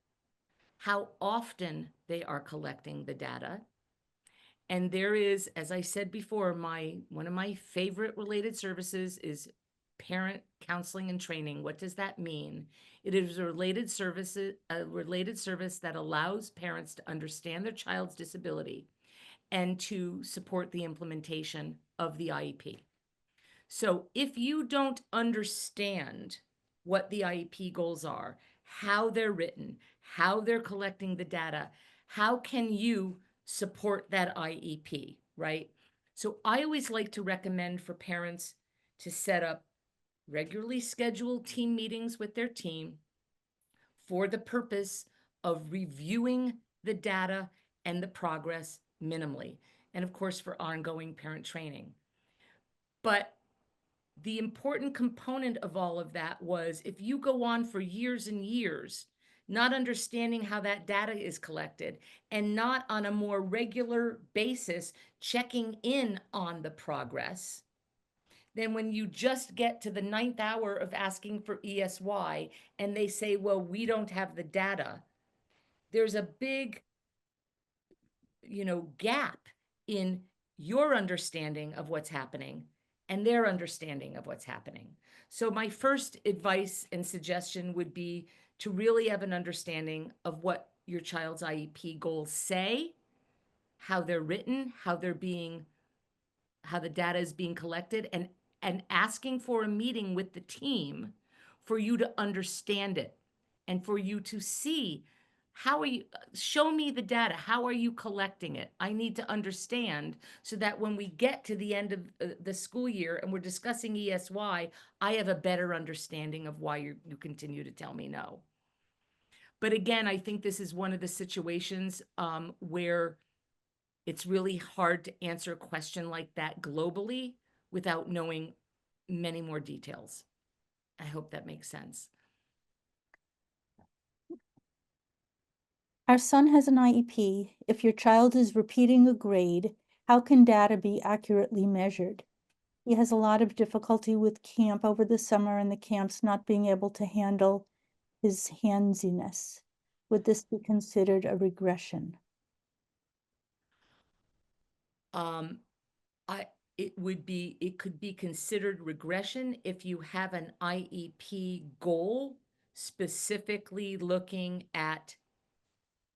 how often they are collecting the data. And there is, as I said before, one of my favorite related services is parent counseling and training. What does that mean? It is a related service that allows parents to understand their child's disability and to support the implementation of the IEP. So if you don't understand what the IEP goals are, how they're written, how they're collecting the data, how can you support that IEP, right? So I always like to recommend for parents to set up regularly scheduled team meetings with their team for the purpose of reviewing the data and the progress minimally, and of course for ongoing parent training. But the important component of all of that was if you go on for years and years not understanding how that data is collected and not on a more regular basis checking in on the progress, then when you just get to the 9th hour of asking for ESY and they say, well, we don't have the data, there's a big, gap in your understanding of what's happening and their understanding of what's happening. So my first advice and suggestion would be to really have an understanding of what your child's IEP goals say, how they're written, how the data is being collected, and asking for a meeting with the team for you to understand it and for you to see show me the data. How are you collecting it? I need to understand so that when we get to the end of the school year and we're discussing ESY, I have a better understanding of why you continue to tell me no. But again, I think this is one of the situations where it's really hard to answer a question like that globally without knowing many more details. I hope that makes sense. Our son has an IEP. If your child is repeating a grade, how can data be accurately measured? He has a lot of difficulty with camp over the summer and the camps not being able to handle his handsiness. Would this be considered a regression? It could be considered regression if you have an IEP goal specifically looking at,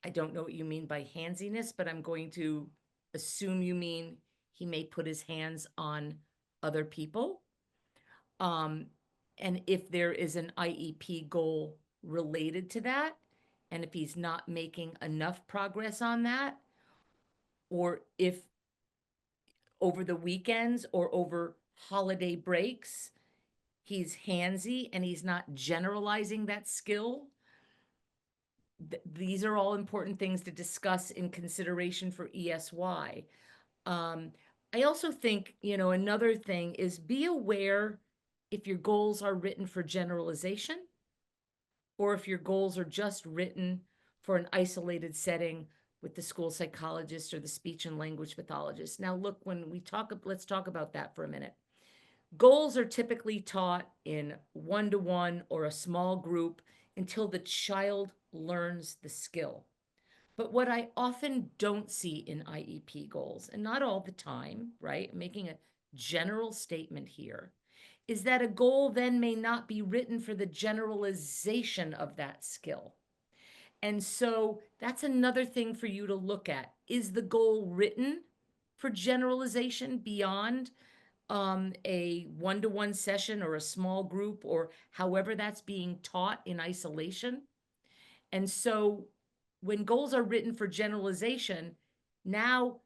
I don't know what you mean by handsiness, but I'm going to assume you mean he may put his hands on other people. And if there is an IEP goal related to that, and if he's not making enough progress on that, or if over the weekends or over holiday breaks, he's handsy and he's not generalizing that skill. These are all important things to discuss in consideration for ESY. I also think, another thing is be aware if your goals are written for generalization or if your goals are just written for an isolated setting with the school psychologist or the speech and language pathologist. Now, look, let's talk about that for a minute. Goals are typically taught in one-to-one or a small group until the child learns the skill. But what I often don't see in IEP goals, and not all the time, right? I'm making a general statement here, is that a goal then may not be written for the generalization of that skill. And so that's another thing for you to look at. Is the goal written for generalization beyond a one-to-one session or a small group or however that's being taught in isolation? And so when goals are written for generalization, now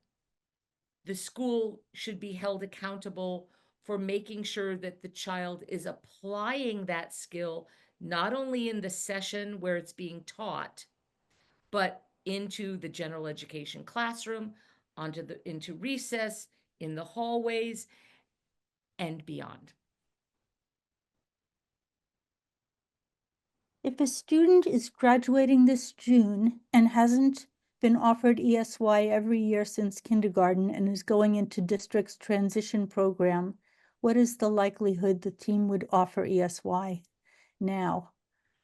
the school should be held accountable for making sure that the child is applying that skill, not only in the session where it's being taught, but into the general education classroom, into recess, in the hallways, and beyond. If a student is graduating this June and hasn't been offered ESY every year since kindergarten and is going into district's transition program, what is the likelihood the team would offer ESY now?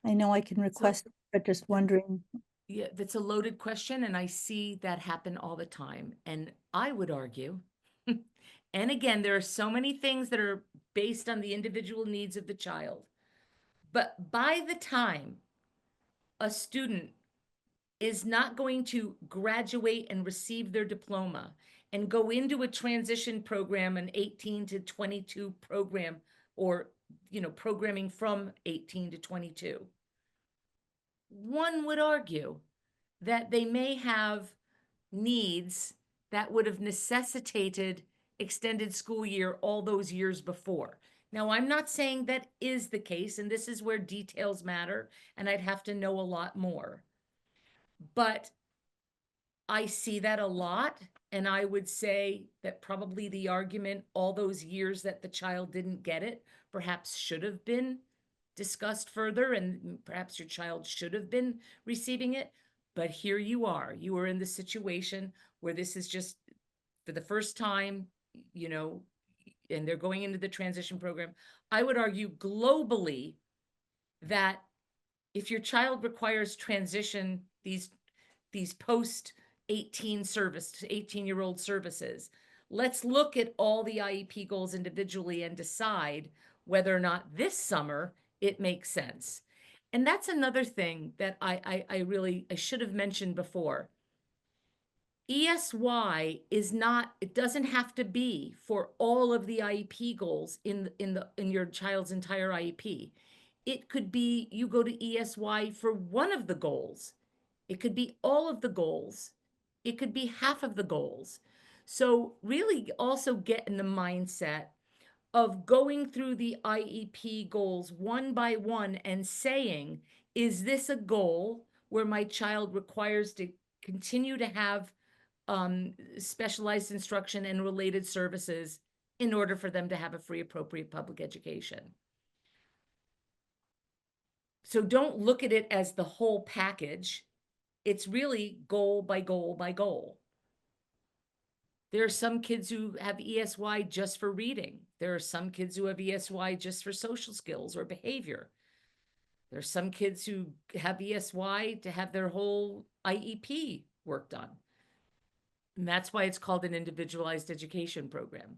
I know I can request, it, but just wondering. Yeah, that's a loaded question, and I see that happen all the time. And I would argue, and again, there are so many things that are based on the individual needs of the child. But by the time a student is not going to graduate and receive their diploma and go into a transition program, an 18 to 22 program, or, programming from 18 to 22, one would argue that they may have needs that would have necessitated extended school year all those years before. Now, I'm not saying that is the case, and this is where details matter, and I'd have to know a lot more. But I see that a lot, and I would say that probably the argument, all those years that the child didn't get it, perhaps should have been discussed further, and perhaps your child should have been receiving it. But here you are in the situation where this is just for the first time, and they're going into the transition program. I would argue globally that if your child requires transition, these post 18-year-old services, let's look at all the IEP goals individually and decide whether or not this summer it makes sense. And that's another thing that I should have mentioned before. ESY is not, it doesn't have to be for all of the IEP goals in your child's entire IEP. It could be you go to ESY for one of the goals. It could be all of the goals. It could be half of the goals. So really also get in the mindset of going through the IEP goals one by one and saying, is this a goal where my child requires to continue to have specialized instruction and related services in order for them to have a free, appropriate public education? So don't look at it as the whole package. It's really goal by goal by goal. There are some kids who have ESY just for reading. There are some kids who have ESY just for social skills or behavior. There are some kids who have ESY to have their whole IEP worked on. And that's why it's called an individualized education program.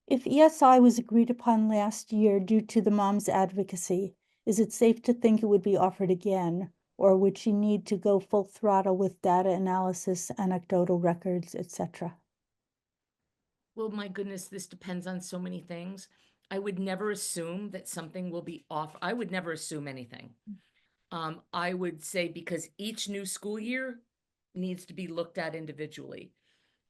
If ESI was agreed upon last year due to the mom's advocacy, is it safe to think it would be offered again? Or would she need to go full throttle with data analysis, anecdotal records, etc.? Well, my goodness, this depends on so many things. I would never assume that something will be off. I would never assume anything. I would say because each new school year needs to be looked at individually.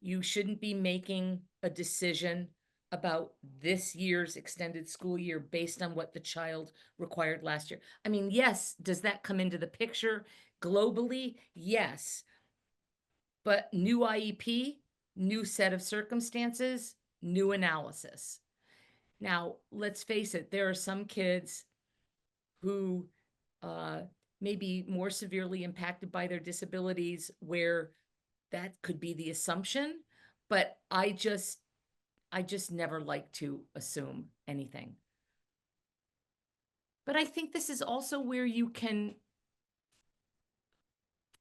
You shouldn't be making a decision about this year's extended school year based on what the child required last year. I mean, yes, does that come into the picture globally? Yes. But new IEP, new set of circumstances, new analysis. Now, let's face it, there are some kids who may be more severely impacted by their disabilities where that could be the assumption, but I just never like to assume anything. But I think this is also where you can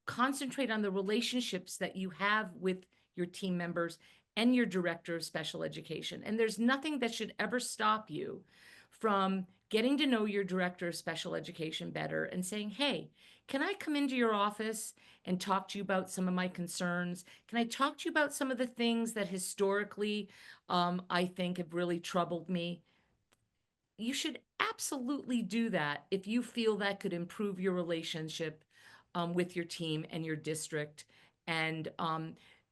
concentrate on the relationships that you have with your team members and your director of special education. And there's nothing that should ever stop you from getting to know your director of special education better and saying, hey, can I come into your office and talk to you about some of my concerns? Can I talk to you about some of the things that historically I think have really troubled me? You should absolutely do that if you feel that could improve your relationship with your team and your district, and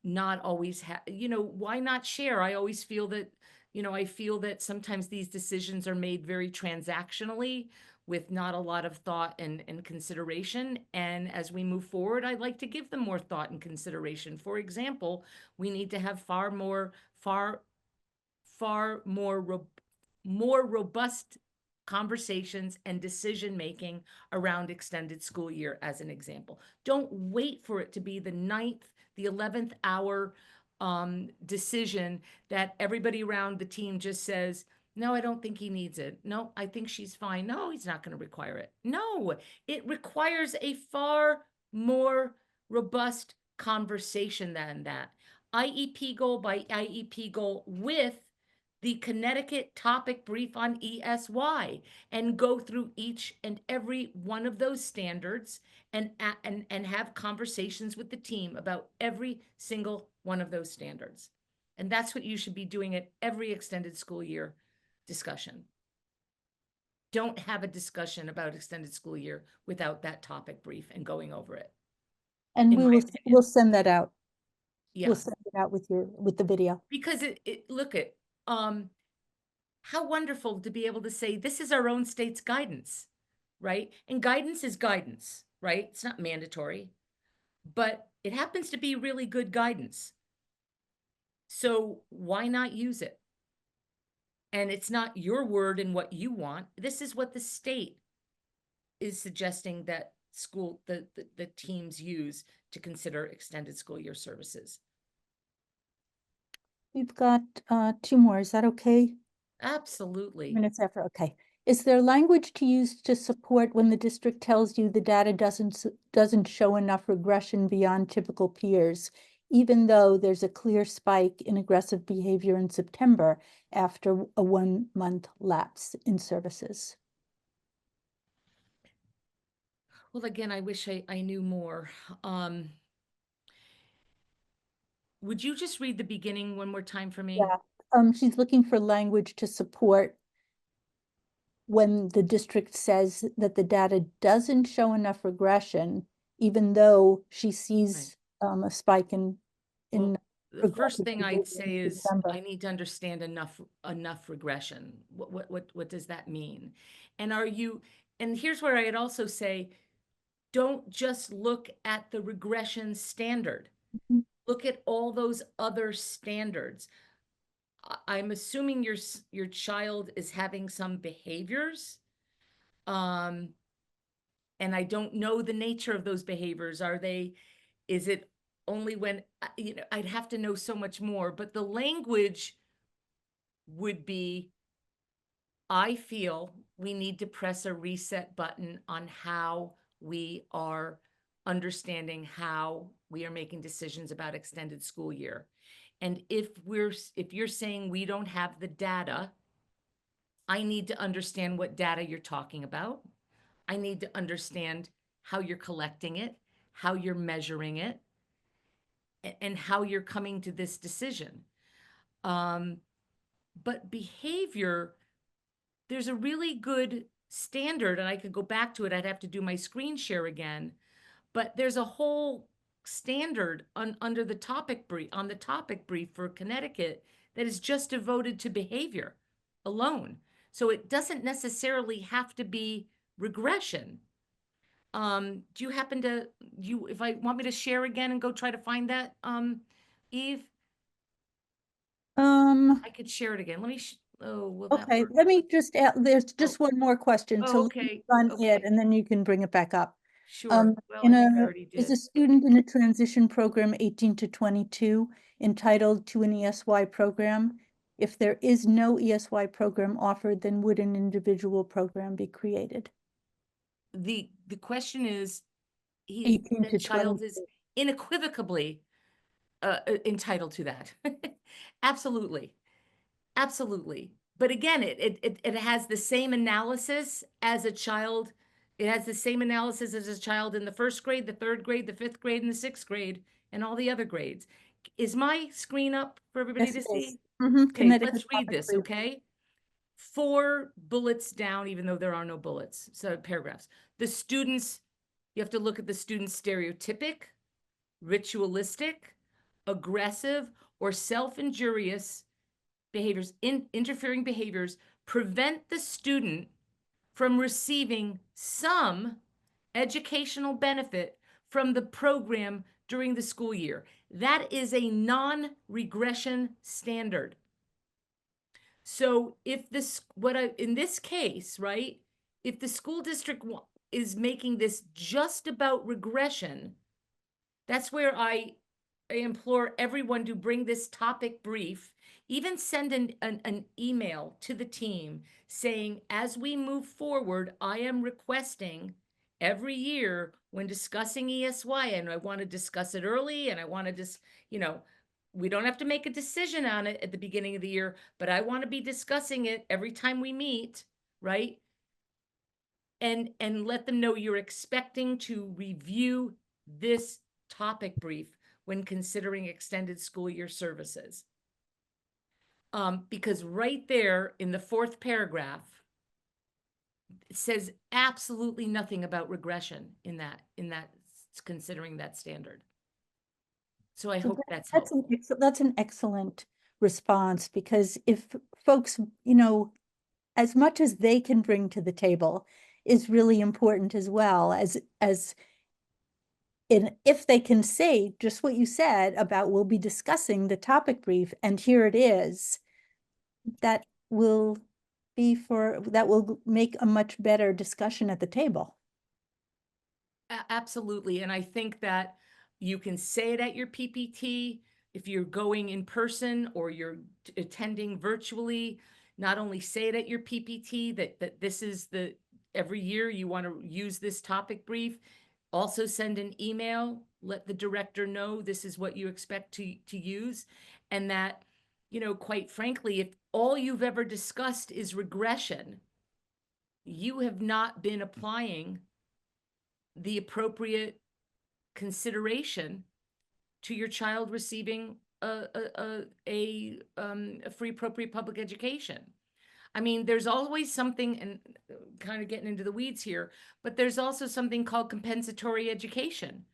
not always why not share? I always feel that, I feel that sometimes these decisions are made very transactionally with not a lot of thought and consideration. And as we move forward, I'd like to give them more thought and consideration. For example, we need to have far more more robust conversations and decision-making around extended school year, as an example. Don't wait for it to be the 9th, the 11th hour decision that everybody around the team just says, no, I don't think he needs it. No, I think she's fine. No, he's not going to require it. No, it requires a far more robust conversation than that. IEP goal by IEP goal with the Connecticut topic brief on ESY, and go through each and every one of those standards and have conversations with the team about every single one of those standards. And that's what you should be doing at every extended school year discussion. Don't have a discussion about extended school year without that topic brief and going over it. And in my opinion. we'll send that out. Yeah, We'll send it out with the video. because look at how wonderful to be able to say this is our own state's guidance, right? And guidance is guidance, right? It's not mandatory, but it happens to be really good guidance. So why not use it? And it's not your word and what you want. This is what the state is suggesting that the teams use to consider extended school year services. We've got 2 more. Is that okay? Absolutely. Minutes after, okay. Is there language to use to support when the district tells you the data doesn't show enough regression beyond typical peers, even though there's a clear spike in aggressive behavior in September after a 1-month lapse in services? Well, again, I wish I knew more. Would you just read the beginning one more time for me? Yeah, she's looking for language to support when the district says that the data doesn't show enough regression, even though she sees a spike in Well, the first progressive thing behavior I'd say in is December. I need to understand enough regression. What does that mean? And and here's where I'd also say, don't just look at the regression standard. Mhm. Look at all those other standards. I'm assuming your child is having some behaviors. And I don't know the nature of those behaviors. Is it only when, I'd have to know so much more, but the language would be, I feel we need to press a reset button on how we are understanding how we are making decisions about extended school year. And if you're saying we don't have the data, I need to understand what data you're talking about. I need to understand how you're collecting it, how you're measuring it, and how you're coming to this decision. But behavior, there's a really good standard, and I could go back to it. I'd have to do my screen share again, but there's a whole standard under the topic brief, on the topic brief for Connecticut, that is just devoted to behavior alone. So it doesn't necessarily have to be regression. Do you happen to, if I want me to share again and go try to find that, Eve, I could share it again. Let me, will that Okay, work? let me just add, there's just one more question, Oh, so okay, on okay. it, and then you can bring it back up. Sure. Well, I think I already Is did. a student in a transition program 18 to 22 entitled to an ESY program? If there is no ESY program offered, then would an individual program be created? The question is, 18 the to child is 22. unequivocally entitled to that. Absolutely. Absolutely. But again, it has the same analysis as a child. It has the same analysis as a child in the 1st grade, the 3rd grade, the 5th grade, and the 6th grade, and all the other grades. Is my screen up for everybody Yes, to it is. see? Mhm, Okay, Connecticut let's read topic this, brief. okay? 4 bullets down, even though there are no bullets, so paragraphs. The students, you have to look at the students' stereotypic, ritualistic, aggressive, or self-injurious behaviors, interfering behaviors prevent the student from receiving some educational benefit from the program during the school year. That is a non-regression standard. So if this, in this case, right, if the school district is making this just about regression, that's where I implore everyone to bring this topic brief, even send an email to the team saying, as we move forward, I am requesting every year when discussing ESY, and I want to discuss it early, and I want to just, you know, we don't have to make a decision on it at the beginning of the year, but I want to be discussing it every time we meet, right? And let them know you're expecting to review this topic brief when considering extended school year services. Because right there in the 4th paragraph, it says absolutely nothing about regression in that considering that standard. So I hope that's helpful. That's an excellent response, because if folks, you know, as much as they can bring to the table is really important as well as if they can say just what you said about we'll be discussing the topic brief and here it is, that will make a much better discussion at the table. Absolutely. And I think that you can say it at your PPT if you're going in person or you're attending virtually. Not only say it at your PPT that this is every year you want to use this topic brief. Also send an email, let the director know this is what you expect to use, and that, you know, quite frankly, if all you've ever discussed is regression, you have not been applying the appropriate consideration to your child receiving a free appropriate public education. I mean, there's always something, and kind of getting into the weeds here, but there's also something called compensatory education.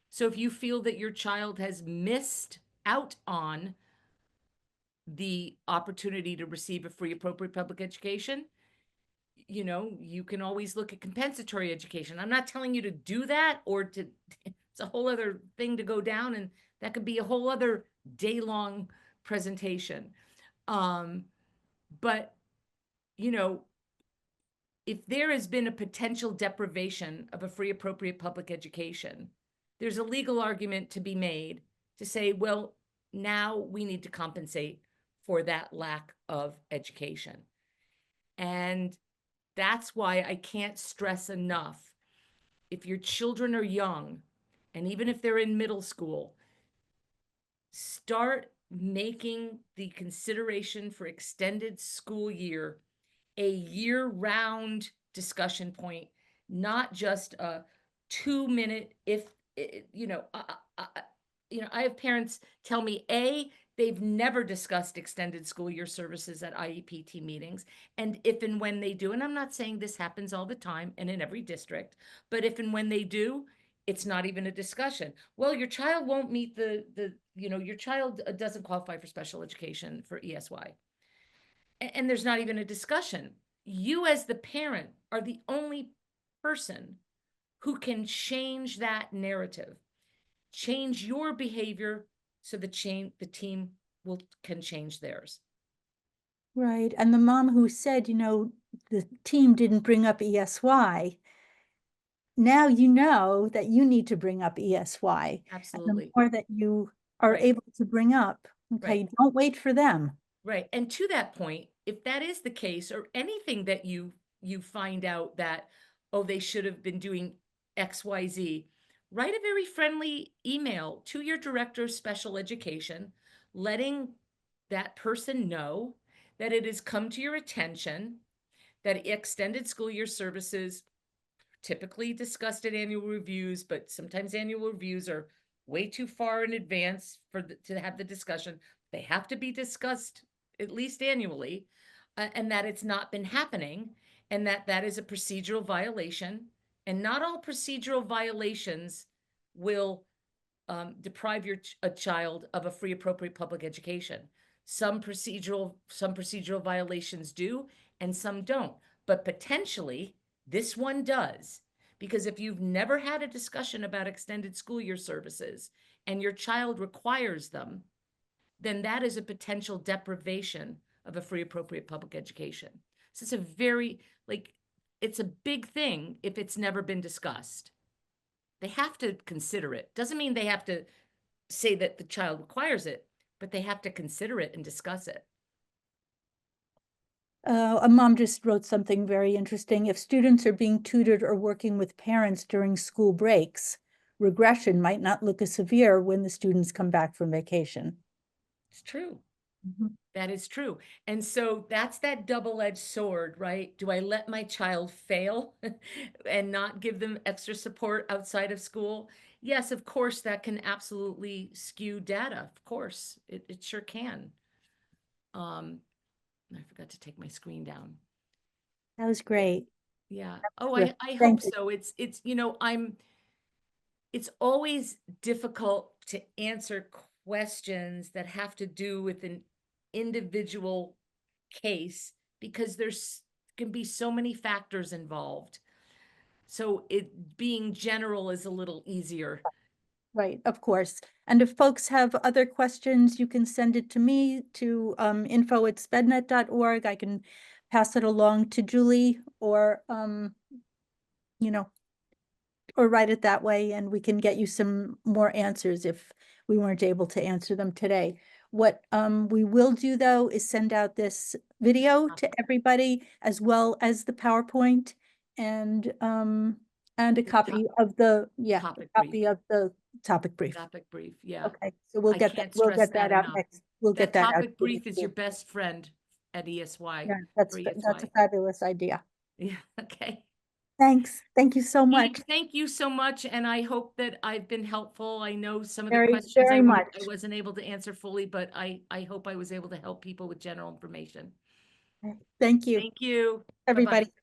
So if you feel that your child has missed out on the opportunity to receive a free appropriate public education, you know, you can always look at compensatory education. I'm not telling you to do that or to, it's a whole other thing to go down, and that could be a whole other day-long presentation. But, you know, if there has been a potential deprivation of a free appropriate public education, there's a legal argument to be made to say, well, now we need to compensate for that lack of education. And that's why I can't stress enough, if your children are young, and even if they're in middle school, start making the consideration for extended school year a year-round discussion point, not just a 2-minute, if, you know, I have parents tell me, they've never discussed extended school year services at IEPT meetings. And if and when they do, and I'm not saying this happens all the time and in every district, but if and when they do, it's not even a discussion. Well, your child won't meet your child doesn't qualify for special education for ESY. And there's not even a discussion. You as the parent are the only person who can change that narrative, change your behavior so the team can change theirs. Right. And the mom who said, you know, the team didn't bring up ESY, now you know that you need to bring up ESY. And Absolutely. the more that you are Right. able to bring up, okay, Right. don't wait for them. Right. And to that point, if that is the case, or anything that you find out that, oh, they should have been doing XYZ, write a very friendly email to your director of special education, letting that person know that it has come to your attention that extended school year services typically discussed at annual reviews, but sometimes annual reviews are way too far in advance to have the discussion. They have to be discussed at least annually, and that it's not been happening, and that is a procedural violation. And not all procedural violations will deprive a child of a free appropriate public education. Some procedural violations do, and some don't. But potentially, this one does. Because if you've never had a discussion about extended school year services and your child requires them, then that is a potential deprivation of a free appropriate public education. So it's a very, like, it's a big thing if it's never been discussed. They have to consider it. Doesn't mean they have to say that the child requires it, but they have to consider it and discuss it. A mom just wrote something very interesting. If students are being tutored or working with parents during school breaks, regression might not look as severe when the students come back from vacation. It's true. Mhm. That is true. And so that's that double-edged sword, right? Do I let my child fail and not give them extra support outside of school? Yes, of course, that can absolutely skew data. Of course, it sure can. I forgot to take my screen down. That was great. Yeah. Oh, Terrific. I hope Thank you. so. It's, you know, it's always difficult to answer questions that have to do with an individual case because there's can be so many factors involved. So it being general is a little easier. Right, of course. And if folks have other questions, you can send it to me to info@spednet.org. I can pass it along to Julie or, you know, or write it that way, and we can get you some more answers if we weren't able to answer them today. What we will do, though, is send out this video to everybody as well as the PowerPoint and a copy of the, yeah, a Topic copy of the topic brief. Topic brief, yeah. Okay, so we'll I get that, can't we'll stress get that that out enough. next. We'll get That that out. topic brief is your best friend at ESY. Yeah, for that's a ESY. fabulous idea. Yeah, okay. Thanks. Thank you so much. Thank you so much, and I hope that I've been helpful. I know some of the Very, questions very I wrote, much. I wasn't able to answer fully, but I hope I was able to help people with general information. Thank you, Thank you. everybody. Bye-bye.